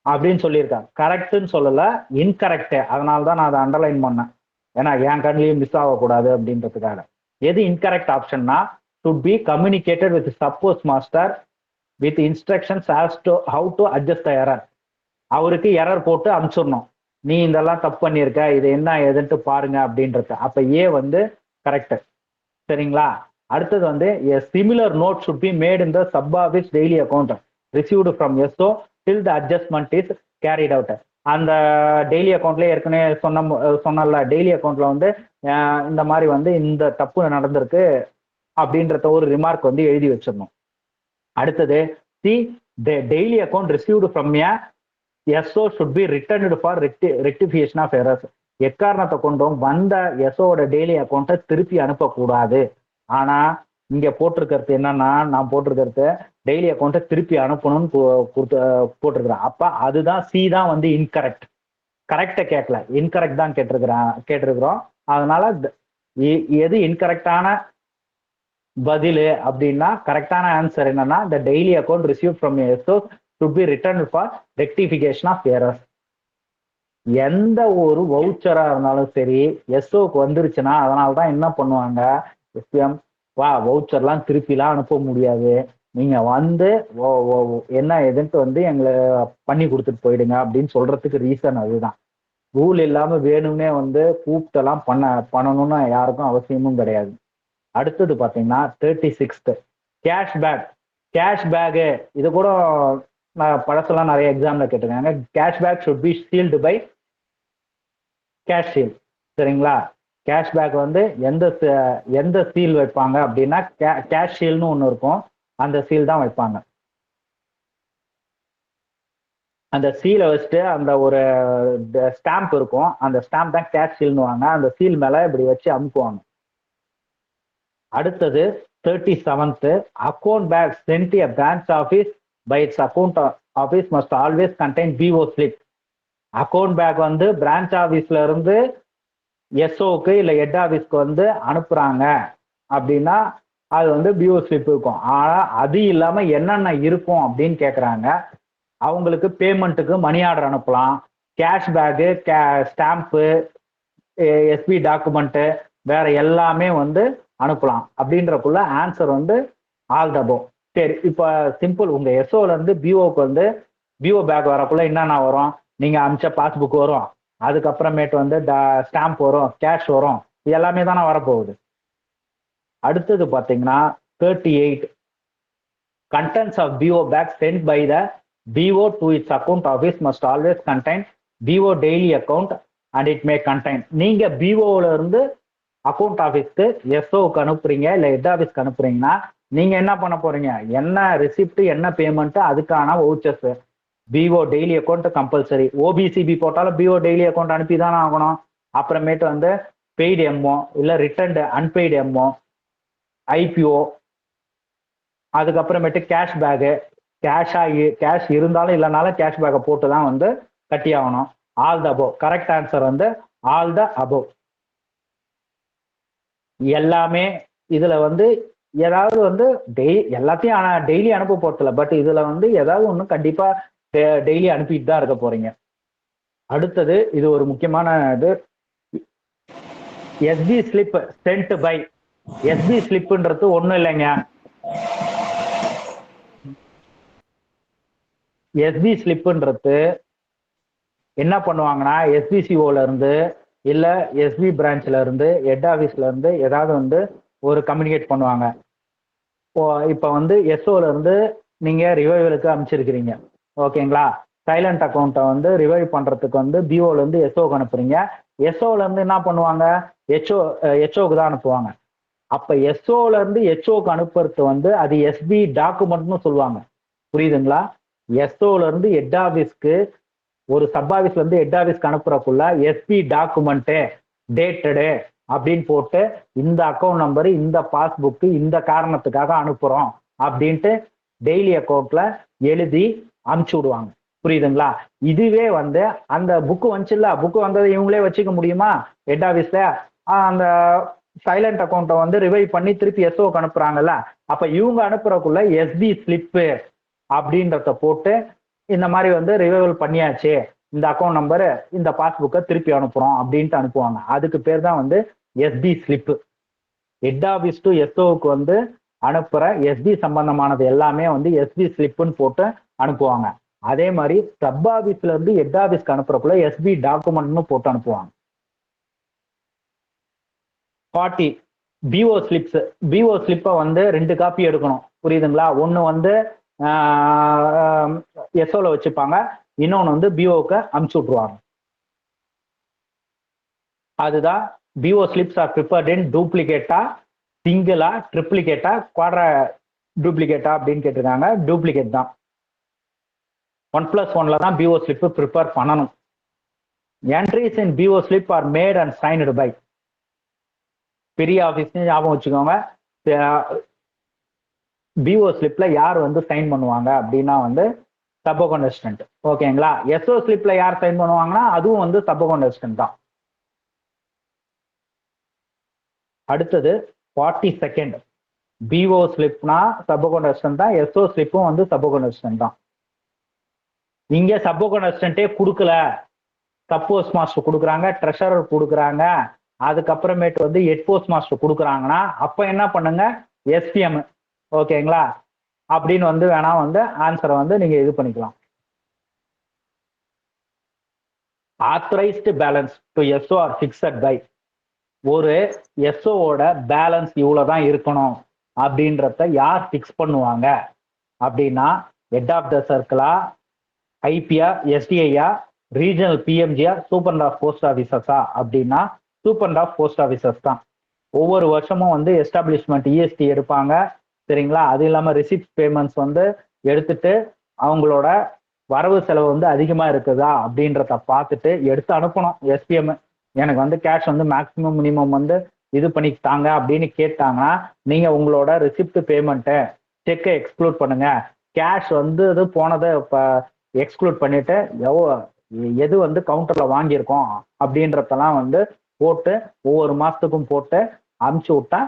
அப்படின்னு சொல்லியிருக்காங்க. கரெக்ட்னு சொல்லல, இன்கரெக்ட். அதனால தான் நான் அதை அண்டர்லைன் பண்ணேன், ஏன்னா என் கண்ணிலையும் மிஸ் ஆகக்கூடாது அப்படின்றதுக்காக. எது இன்கரெக்ட் ஆப்ஷன்னா, should be communicated with sub post master with instructions as to how to adjust the error. அவருக்கு எரர் போட்டு அனுப்பிச்சிடணும், நீ இதெல்லாம் தப்பு பண்ணியிருக்க, இது என்ன எதுன்ட்டு பாருங்க அப்படின்றது. அப்ப ஏ வந்து கரெக்ட், சரிங்களா. அடுத்தது வந்து a similar note should be made in the sub office daily account received from SO till the adjustment is carried out. அந்த டெய்லி அக்கௌண்ட்ல ஏற்கனவே சொன்னல, டெய்லி அக்கௌண்ட்ல வந்து இந்த மாதிரி வந்து இந்த தப்பு நடந்திருக்கு அப்படின்றத ஒரு ரிமார்க் வந்து எழுதி வச்சிடணும். அடுத்தது C the daily account received from a SO should be returned for rectification of errors. எக்காரணத்தை கொண்டும் வந்த எஸ்ஓட டெய்லி அக்கௌண்ட்டை திருப்பி அனுப்பக்கூடாது. ஆனா இங்க போட்டிருக்கிறது என்னன்னா, நான் போட்டிருக்கிறது டெய்லி அக்கௌண்ட்டை திருப்பி அனுப்பணும்னு போட்டிருக்கிறேன். அப்ப அதுதான் சி தான் வந்து இன்கரெக்ட். கரெக்டை கேட்கல, இன்கரெக்ட் தான் கேட்டிருக்கிறோம். அதனால எது இன்கரெக்டான பதில் அப்படின்னா, கரெக்டான ஆன்சர் என்னன்னா, the daily account received from SO should be returned for rectification of errors. எந்த ஒரு வவுச்சரா இருந்தாலும் சரி, எஸ்ஓக்கு வந்துருச்சுன்னா அதனால தான் என்ன பண்ணுவாங்க, எஸ்பிஎம் வவுச்சர்லாம் திருப்பிலாம் அனுப்ப முடியாது, நீங்க வந்து என்ன எதுன்ட்டு வந்து எங்களை பண்ணி கொடுத்துட்டு போயிடுங்க அப்படின்னு சொல்றதுக்கு ரீசன் அதுதான். ரூல் இல்லாம வேணும்னே வந்து கூப்பிட்டெல்லாம் பண்ணணும்னு யாருக்கும் அவசியமும் கிடையாது. அடுத்தது பாத்தீங்கன்னா 36th கேஷ்பேக் கேஷ் பேகு இது கூட பழசெல்லாம் நிறைய எக்ஸாம்ல கேட்டிருக்காங்க. Cash bag should be sealed by cash seal. சரிங்களா? கேஷ் பேக் வந்து எந்த சீல் வைப்பாங்க அப்படின்னா கேஷ் சீல்னு ஒன்று இருக்கும், அந்த சீல் தான் வைப்பாங்க. அந்த சீலை வச்சுட்டு அந்த ஒரு ஸ்டாம்ப் இருக்கும், அந்த ஸ்டாம்ப் தான் கேஷ் சீல்னுவாங்க. அந்த சீல் மேல இப்படி வச்சு அமுக்குவாங்க. அடுத்தது 37th, account bag sent a branch office by its account office must always contain BO slip. Account back வந்து பிரான்ச் ஆஃபீஸ்ல இருந்து எஸ்ஓக்கு இல்லை ஹெட் ஆஃபீஸ்க்கு வந்து அனுப்புறாங்க அப்படின்னா அது வந்து பிஓ ஸ்லிப் இருக்கும். ஆனால் அது இல்லாமல் என்னென்ன இருக்கும் அப்படின்னு கேட்குறாங்க. அவங்களுக்கு பேமெண்ட்டுக்கு மணி ஆர்டர் அனுப்பலாம், cash bag, stamp, SB document, வேற எல்லாமே வந்து அனுப்பலாம். அப்படின்றக்குள்ள ஆன்சர் வந்து ஆல் த அபோவ். சரி, இப்போ சிம்பிள். உங்கள் எஸ்ஓல இருந்து பிஓக்கு வந்து பிஓ பேக் வரக்குள்ள என்னென்ன வரும்? நீங்கள் அமிச்ச பாஸ்புக் வரும், அதுக்கப்புறமேட்டு வந்து ஸ்டாம்ப் வரும், கேஷ் வரும், இது எல்லாமே தானே வரப்போகுது. அடுத்தது பார்த்தீங்கன்னா 38, contents of BO bag sent by the BO to its account office must always contain BO daily account and it may contain. நீங்க BOல இருந்து அக்கௌண்ட் ஆஃபீஸ்க்கு எஸ்ஓக்கு அனுப்புறீங்க இல்லை ஹெட் ஆஃபீஸ்க்கு அனுப்புறீங்கன்னா நீங்க என்ன பண்ண போறீங்க? என்ன ரிசிப்ட், என்ன பேமெண்ட், அதுக்கான vouchers. PO daily account compulsory. OPCB போட்டாலும் பிஓ டெய்லி அக்கௌண்ட் அனுப்பி தானே ஆகணும். அப்புறமேட்டு வந்து பெய்டு எம்ஓ இல்லை ரிட்டர்ன்டு அன்பெய்டு எம்ஓ, ஐபிஓ, அதுக்கப்புறமேட்டு கேஷ் பேகு, கேஷ் இருந்தாலும் இல்லைனாலும் கேஷ் பேக்கை போட்டு தான் வந்து கட்டி ஆகணும். All the above. Correct answer வந்து ஆல் த அபோவ். எல்லாமே இதுல வந்து ஏதாவது வந்து எல்லாத்தையும் டெய்லி அனுப்ப போறதில்ல, பட் இதுல வந்து ஏதாவது ஒன்று கண்டிப்பா டெய்லி அனுப்பிட்டு தான் இருக்க போறீங்க. அடுத்தது இது ஒரு முக்கியமான இது, SP slip sent by. SP ஸ்லிப்ன்றது ஒன்றும் இல்லைங்க. எஸ்பி ஸ்லிப்ன்றது என்ன பண்ணுவாங்கன்னா எஸ்பிசிஓல இருந்து இல்ல எஸ்பி பிரான்ச்ல இருந்து ஹெட் ஆஃபீஸ்ல இருந்து ஏதாவது வந்து ஒரு கம்யூனிகேட் பண்ணுவாங்க. இப்போ வந்து எஸ்ஓல இருந்து நீங்க ரிவைவலுக்கு அனுப்பிச்சிருக்கிறீங்க, ஓகேங்களா? சைலண்ட் அக்கௌண்ட்டை வந்து ரிவைவ் பண்றதுக்கு வந்து பிஓல இருந்து எஸ்ஓக்கு அனுப்புறீங்க. எஸ்ஓல இருந்து என்ன பண்ணுவாங்க? ஹெச்ஓக்கு தான் அனுப்புவாங்க. அப்ப எஸ்ஓல இருந்து ஹெச்ஓக்கு அனுப்புறது வந்து அது எஸ்பி டாக்குமெண்ட்னு சொல்லுவாங்க. புரியுதுங்களா? எஸ்ஓல இருந்து ஹெட் ஆஃபீஸ்க்கு, ஒரு சப் ஆஃபீஸ்ல இருந்து ஹெட் ஆஃபீஸ்க்கு அனுப்புறக்குள்ள எஸ்பி டாக்குமெண்ட் டேட்டடு அப்படின்னு போட்டு இந்த அக்கௌண்ட் நம்பர், இந்த பாஸ்புக்கு, இந்த காரணத்துக்காக அனுப்புறோம் அப்படின்ட்டு டெய்லி அக்கௌண்ட்ல எழுதி அனுப்பிச்சு விடுவாங்க. புரியுதுங்களா? இதுவே வந்து அந்த புக்கு வந்துச்சுல்ல, புக்கு வந்ததை இவங்களே வச்சுக்க முடியுமா? ஹெட் ஆஃபீஸ்ல அந்த சைலண்ட் அக்கௌண்ட்டை வந்து ரிவைவ் பண்ணி திருப்பி எஸ்ஓக்கு அனுப்புறாங்கல்ல, அப்ப இவங்க அனுப்புறக்குள்ள எஸ்பி ஸ்லிப்பு அப்படின்றத போட்டு இந்த மாதிரி வந்து ரிவைவல் பண்ணியாச்சு, இந்த அக்கௌண்ட் நம்பர், இந்த பாஸ்புக்கை திருப்பி அனுப்புறோம் அப்படின்ட்டு அனுப்புவாங்க. அதுக்கு பேர் தான் வந்து SP slip. Head office to எஸ்ஓக்கு வந்து அனுப்புற எஸ்பி சம்பந்தமானது எல்லாமே வந்து எஸ்பி ஸ்லிப்புன்னு போட்டு அனுப்புவாங்க. அதே மாதிரி சப் ஆஃபீஸ்ல இருந்து ஹெட் ஆஃபீஸ்க்கு அனுப்புறக்குள்ள எஸ்பி டாக்குமெண்ட்னு போட்டு அனுப்புவாங்க. 40, பிஓ ஸ்லிப்ஸ். பிஓ ஸ்லிப்பை வந்து 2 காப்பி எடுக்கணும். புரியுதுங்களா? ஒன்று வந்து எஸ்ஓல வச்சுப்பாங்க, இன்னொன்று வந்து பிஓக்கு அனுப்பிச்சு விட்ருவாங்க. அதுதான் PO slips are prepared in டூப்ளிகேட்டா, சிங்கிளா, ட்ரிப்ளிகேட்டா, குவாட்ரா டூப்ளிகேட்டா அப்படின்னு கேட்டிருக்காங்க. டூப்ளிகேட் தான். 1+1ல தான் பிஓ ஸ்லிப் ப்ரிப்பேர் பண்ணணும். Entries in PO slip are made and signed by. பெரிய ஆஃபீஸ் ஞாபகம் வச்சுக்கோங்க. பிஓ ஸ்லிப்ல யார் வந்து சைன் பண்ணுவாங்க அப்படின்னா வந்து சப் அக்கௌண்ட் அசிஸ்டன்ட், ஓகேங்களா? எஸ்ஓ ஸ்லிப்ல யார் சைன் பண்ணுவாங்கன்னா அதுவும் வந்து சப் அக்கௌண்ட் அசிஸ்டன்ட் தான். அடுத்தது 42nd, பிஓ ஸ்லிப்னா சப் அக்கௌண்ட் அசிஸ்டன்ட் தான், எஸ்ஓ ஸ்லிப்பும் வந்து சப் அக்கௌண்ட் அசிஸ்டன்ட் தான். இங்க சப் அக்கௌண்ட் அசிஸ்டன்ட்டே கொடுக்கல, சப்போஸ் மாஸ்டர் கொடுக்குறாங்க, ட்ரெஷரர் கொடுக்குறாங்க, அதுக்கப்புறமேட்டு வந்து ஹெட் போஸ்ட் மாஸ்டர் கொடுக்குறாங்கன்னா அப்ப என்ன பண்ணுங்க? எஸ்பிஎம், ஓகேங்களா? அப்படின்னு வந்து வேணா வந்து ஆன்சரை வந்து நீங்க இது பண்ணிக்கலாம். Authorised balance to SO are fixed by. ஒரு எஸ்ஓவோட பேலன்ஸ் இவ்வளவுதான் இருக்கணும் அப்படின்றத யார் ஃபிக்ஸ் பண்ணுவாங்க அப்படின்னா ஹெட் ஆஃப் த சர்க்கிளா, ஐபியா, எஸ்டிஐயா, ரீஜனல் பிஎம்ஜியா, சூப்பரண்ட் ஆஃப் போஸ்ட் ஆஃபீஸர்ஸா அப்படின்னா சூப்பரண்ட் ஆஃப் போஸ்ட் ஆஃபீஸர்ஸ் தான். ஒவ்வொரு வருஷமும் வந்து எஸ்டாப்ளிஷ்மெண்ட் இஎஸ்டி எடுப்பாங்க, சரிங்களா. அது இல்லாமல் ரிசிப்ட் பேமெண்ட்ஸ் வந்து எடுத்துட்டு அவங்களோட வரவு செலவு வந்து அதிகமா இருக்குதா அப்படின்றத பார்த்துட்டு எடுத்து அனுப்பணும். எஸ்பிஎம் எனக்கு வந்து கேஷ் வந்து மேக்சிமம் மினிமம் வந்து இது பண்ணிட்டாங்க அப்படின்னு கேட்டாங்கன்னா நீங்க உங்களோட ரிசிப்ட் பேமெண்ட்டை செக்கை எக்ஸ்க்ளூட் பண்ணுங்க. கேஷ் வந்து இது போனதை இப்போ எக்ஸ்க்ளூட் பண்ணிட்டு எது வந்து கவுண்டர்ல வாங்கியிருக்கோம் அப்படின்றதெல்லாம் வந்து போட்டு ஒவ்வொரு மாசத்துக்கும் போட்டு அமுச்சு விட்டா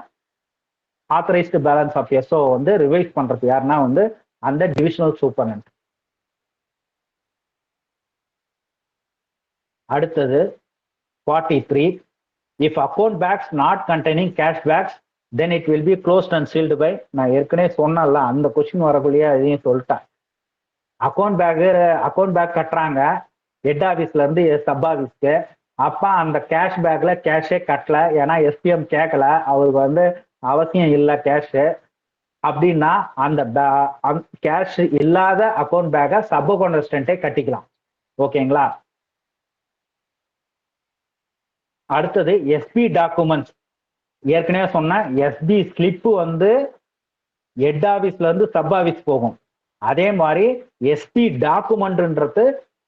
ஆத்தரைஸ்டு பேலன்ஸ் ஆஃப் எஸ்ஓ வந்து ரிவைஸ் பண்றது யாருன்னா வந்து அந்த டிவிஷனல் சூப்பரண்ட். அடுத்தது 43. If account bags not containing cash bags, then it will be closed and sealed by. நான் ஏற்கனவே சொன்னல அந்த கொஸ்டின் வரக்குள்ளேயே அதையும் சொல்லிட்டேன். அக்கௌண்ட் பேக் கட்டுறாங்க ஹெட் ஆஃபீஸ்ல இருந்து சப் ஆஃபீஸ்க்கு. அப்ப அந்த கேஷ் பேக்ல கேஷே கட்டல, ஏன்னா எஸ்பிஎம் கேட்கல, அவருக்கு வந்து அவசியம் இல்லை கேஷ் அப்படின்னா அந்த கேஷ் இல்லாத அக்கௌண்ட் பேக்கை சப் அக்கௌண்ட் அசிஸ்டன்ட்டே கட்டிக்கலாம். ஓகேங்களா. அடுத்தது எஸ்பி டாக்குமெண்ட்ஸ். ஏற்கனவே சொன்ன எஸ்பி ஸ்லிப்பு வந்து ஹெட் ஆஃபீஸ்ல இருந்து சப் ஆஃபீஸ் போகும். அதே மாதிரி எஸ்பி டாக்குமெண்ட்ன்றது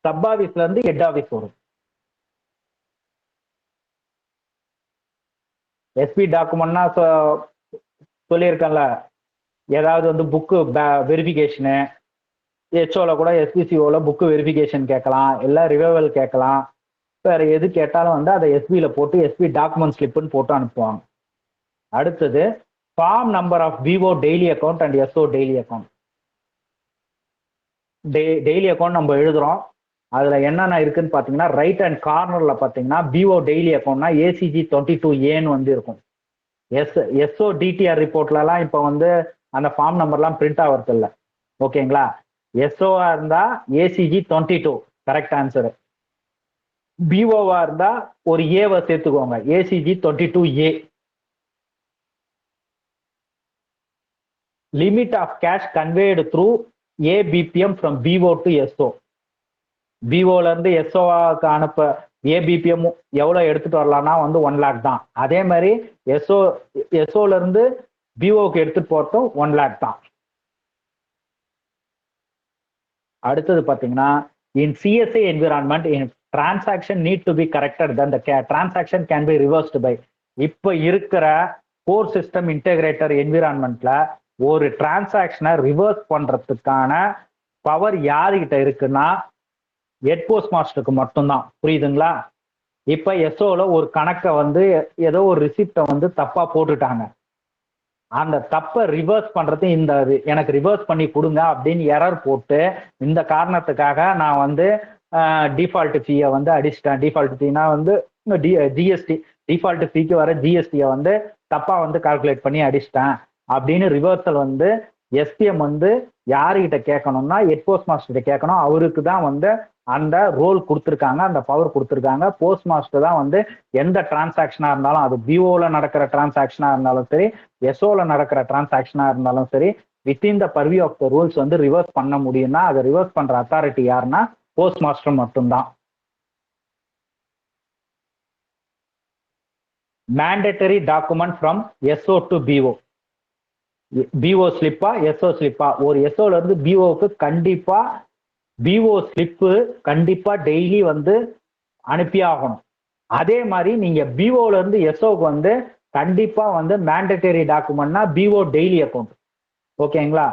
சப் ஆஃபீஸ்ல இருந்து ஹெட் ஆஃபீஸ் வரும். எஸ்பி டாக்குமெண்ட்னா சொல்லியிருக்கேன்ல, ஏதாவது வந்து புக்கு வெரிஃபிகேஷனு, ஹெச்ஓல கூட எஸ்பிசிஓல புக்கு வெரிஃபிகேஷன் கேட்கலாம், இல்லை ரிவைவல் கேட்கலாம். வேற எது கேட்டாலும் வந்து அதை எஸ்பியில போட்டு எஸ்பி டாக்குமெண்ட் ஸ்லிப்புன்னு போட்டு அனுப்புவாங்க. அடுத்தது form number of PO daily account and SO daily account. Daily account நம்ம எழுதுறோம், அதுல என்னென்ன இருக்குன்னு பாத்தீங்கன்னா ரைட் ஹேண்ட் கார்னர்ல பாத்தீங்கன்னா பிஓ டெய்லி அக்கௌண்ட்னா ஏசிஜி 22A வந்து இருக்கும். எஸ்ஓ டிடிஆர் ரிப்போர்ட்லாம் இப்போ வந்து அந்த ஃபார்ம் நம்பர்லாம் பிரிண்ட் ஆகிறது இல்லை. ஓகேங்களா. எஸ்ஓவா இருந்தா ஏசிஜி 22 கரெக்ட் ஆன்சரு. பிஓவா இருந்தா ஒரு ஏவை சேர்த்துக்கோங்க, ACG 22A. Limit of cash conveyed through ABPM from PO to SO. பிஓல இருந்து எஸ்ஓக்கு அனுப்ப ஏபிபிஎம் எவ்வளவு எடுத்துட்டு வரலாம்னா வந்து 1 lakh தான். அதே மாதிரி எஸ்ஓல இருந்து பிஓக்கு எடுத்துட்டு போறதும் 1 lakh தான். அடுத்தது பாத்தீங்கன்னா in CSI environment in transaction need to be corrected then the transaction can be reversed by. இப்ப இருக்கிற கோர் சிஸ்டம் இன்டெகிரேட்டர் என்விரான்மெண்ட்ல ஒரு டிரான்சாக்ஷனை ரிவர்ஸ் பண்றதுக்கான பவர் யாருகிட்ட இருக்குன்னா ஹெட் போஸ்ட் மாஸ்டருக்கு மட்டும்தான். புரியுதுங்களா. இப்ப எஸ்ஓல ஒரு கணக்கை வந்து ஏதோ ஒரு ரிசிப்டை வந்து தப்பா போட்டுட்டாங்க, அந்த தப்பை ரிவர்ஸ் பண்றது இந்த எனக்கு ரிவர்ஸ் பண்ணி கொடுங்க அப்படின்னு எரர் போட்டு இந்த காரணத்துக்காக நான் வந்து டிஃபால்ட் ஃபீயை வந்து அடிச்சிட்டேன். டிஃபால்ட் ஃபீனா வந்து ஜிஎஸ்டி, டிஃபால்ட் ஃபீக்கு வர ஜிஎஸ்டியை வந்து தப்பா வந்து கால்குலேட் பண்ணி அடிச்சிட்டேன் அப்படின்னு ரிவர்சல் வந்து எஸ்பிஎம் வந்து யாருகிட்ட கேட்கணும்னா ஹெட் போஸ்ட் மாஸ்டர்கிட்ட கேட்கணும். அவருக்கு தான் வந்து அந்த ரோல் கொடுத்துருக்காங்க, அந்த பவர் கொடுத்துருக்காங்க. போஸ்ட் மாஸ்டர் தான் வந்து எந்த டிரான்சாக்ஷனா இருந்தாலும், அது பிஓல நடக்கிற டிரான்சாக்ஷனா இருந்தாலும் சரி, எஸ்ஓல நடக்கிற டிரான்சாக்ஷனா இருந்தாலும் சரி, within the purview of the rules வந்து ரிவர்ஸ் பண்ண முடியும்னா அதை ரிவர்ஸ் பண்ற அத்தாரிட்டி யாருன்னா போஸ்ட் மாஸ்டர் மட்டும்தான். Mandatory document from SO to PO. PO ஸ்லிப்பா எஸ்ஓ ஸ்லிப்பா? ஒரு எஸ்ஓல இருந்து பிஓக்கு கண்டிப்பா பிஓ ஸ்லிப்பு கண்டிப்பா டெய்லி வந்து அனுப்பி ஆகணும். அதே மாதிரி நீங்க பிஓல இருந்து எஸ்ஓக்கு வந்து கண்டிப்பா வந்து மேண்டேட்டரி டாக்குமெண்ட்னா பிஓ டெய்லி அக்கௌண்ட். ஓகேங்களா.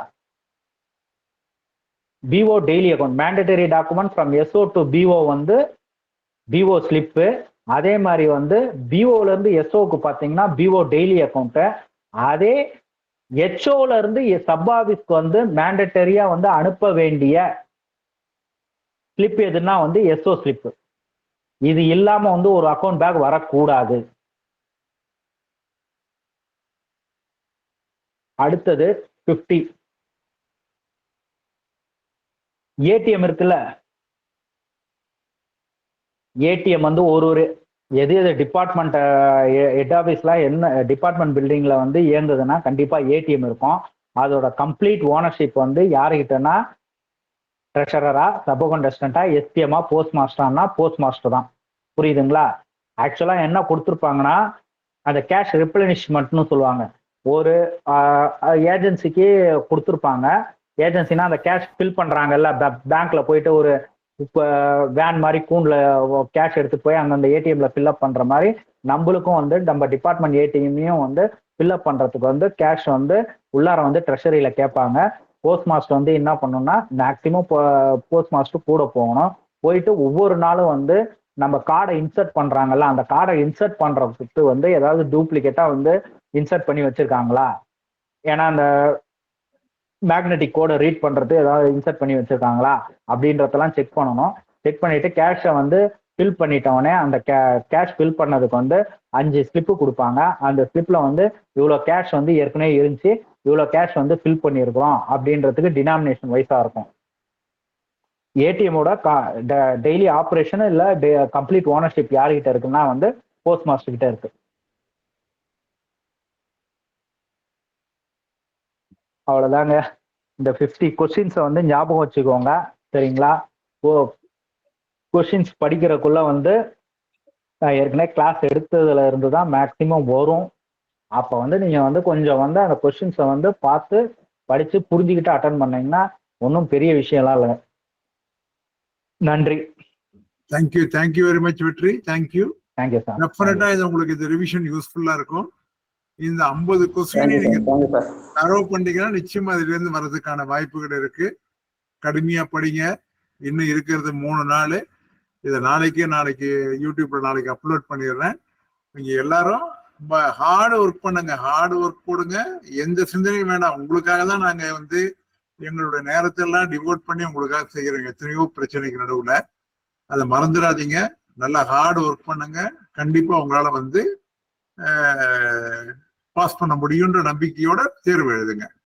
PO daily account mandatory document from SO to PO வந்து பிஓ ஸ்லிப்பு. அதே மாதிரி வந்து பிஓல இருந்து எஸ்ஓக்கு பாத்தீங்கன்னா பிஓ டெய்லி அக்கௌண்ட். அதே ஹெச்ஓல இருந்து சப் ஆபீஸ்க்கு வந்து மேண்டேட்டரியா வந்து அனுப்ப வேண்டிய ஸ்லிப் எதுன்னா வந்து எஸ்ஓ ஸ்லிப். இது இல்லாம வந்து ஒரு அக்கௌண்ட் பேக் வரக்கூடாது. அடுத்தது 50. ஏடிஎம் இருக்குல்ல, ஏடிஎம் வந்து ஒரு எது டிபார்ட்மெண்ட் ஹெட் ஆஃபீஸ்ல என்ன டிபார்ட்மெண்ட் பில்டிங்ல வந்து இயங்குதுன்னா கண்டிப்பா ஏடிஎம் இருக்கும். அதோட கம்ப்ளீட் ஓனர்ஷிப் வந்து யாருக்கிட்டனா ட்ரெஷரரா, சப் கண்டஸ்டண்டா, எஸ்பிஎம்மா, போஸ்ட் மாஸ்டர்னா போஸ்ட் மாஸ்டர் தான். புரியுதுங்களா? ஆக்சுவலா என்ன கொடுத்துருப்பாங்கன்னா அந்த கேஷ் ரிப்ளனிஷ்மெண்ட்னு சொல்லுவாங்க. ஒரு ஏஜென்சிக்கு கொடுத்துருப்பாங்க. ஏஜென்சினா அந்த கேஷ் ஃபில் பண்றாங்கல்ல, பேங்க்ல போயிட்டு ஒரு இப்போ வேன் மாதிரி கூண்டில் கேஷ் எடுத்துட்டு போய் அங்கே அந்த ஏடிஎம்ல ஃபில்அப் பண்ற மாதிரி நம்மளுக்கும் வந்து நம்ம டிபார்ட்மெண்ட் ஏடிஎம்மையும் வந்து ஃபில்அப் பண்றதுக்கு வந்து கேஷ் வந்து உள்ளார வந்து ட்ரெஷரியில கேட்பாங்க. போஸ்ட் மாஸ்டர் வந்து என்ன பண்ணணும்னா மேக்சிமம் போஸ்ட் மாஸ்டர் கூட போகணும். போயிட்டு ஒவ்வொரு நாளும் வந்து நம்ம கார்டை இன்சர்ட் பண்றாங்கல்ல, அந்த கார்டை இன்சர்ட் பண்றதுக்கு வந்து ஏதாவது டூப்ளிகேட்டா வந்து இன்சர்ட் பண்ணி வச்சிருக்காங்களா, ஏன்னா அந்த மேக்னெட்டிக் கோடை ரீட் பண்றது ஏதாவது இன்சர்ட் பண்ணி வச்சிருக்காங்களா அப்படின்றதெல்லாம் செக் பண்ணணும். செக் பண்ணிட்டு கேஷை வந்து ஃபில் பண்ணிட்டவொடனே அந்த கேஷ் ஃபில் பண்ணதுக்கு வந்து 5 ஸ்லிப்பு கொடுப்பாங்க. அந்த ஸ்லிப்ல வந்து இவ்வளோ கேஷ் வந்து ஏற்கனவே இருந்துச்சு, இவ்வளோ கேஷ் வந்து ஃபில் பண்ணியிருக்கிறோம் அப்படின்றதுக்கு டினாமினேஷன் வைஸா இருக்கும். ஏடிஎம்மோட டெய்லி ஆப்ரேஷன் இல்ல கம்ப்ளீட் ஓனர்ஷிப் யார்கிட்ட இருக்குன்னா வந்து போஸ்ட் மாஸ்டர் கிட்ட இருக்கு. அவ்வளவுதாங்க. இந்த 50 கொஸ்டின்ஸை வந்து ஞாபகம் வச்சுக்கோங்க, சரிங்களா? கொஸ்டின்ஸ் படிக்கிறதுக்குள்ள வந்து ஏற்கனவே கிளாஸ் எடுத்ததுல இருந்து தான் மேக்சிமம் வரும். அப்போ வந்து நீங்க வந்து கொஞ்சம் வந்து அந்த கொஸ்டின்ஸை வந்து பார்த்து படிச்சு புரிஞ்சுக்கிட்டு அட்டன் பண்ணீங்கன்னா ஒன்றும் பெரிய விஷயம்லாம் இல்லை. நன்றி. தேங்க்யூ வெரி மச் வெற்றி. Thank you sir. டெஃபினட்டா இது உங்களுக்கு இந்த ரிவிஷன் யூஸ்ஃபுல்லா இருக்கும். இந்த 50 கொஸ்டினை நீங்க தரவு பண்ணீங்கன்னா நிச்சயமா இதுல இருந்து வர்றதுக்கான வாய்ப்புகள் இருக்கு. கடுமையா படிங்க. இன்னும் இருக்கிறது 3 நாள். இதை நாளைக்கு யூடியூப்ல நாளைக்கு அப்லோட் பண்ணிடுறேன். நீங்க எல்லாரும் ஹார்டு ஒர்க் பண்ணுங்க, ஹார்டு ஒர்க் போடுங்க. எந்த சிந்தனையும் வேண்டாம். உங்களுக்காக தான் நாங்க வந்து எங்களுடைய நேரத்தெல்லாம் டிவோட் பண்ணி உங்களுக்காக செய்யறோம். எத்தனையோ பிரச்சனைக்கு நடுவுல அதை மறந்துடாதீங்க. நல்லா ஹார்டு ஒர்க் பண்ணுங்க. கண்டிப்பா உங்களால வந்து பாஸ் பண்ண முடியுன்ற நம்பிக்கையோட தேர்வு எழுதுங்க.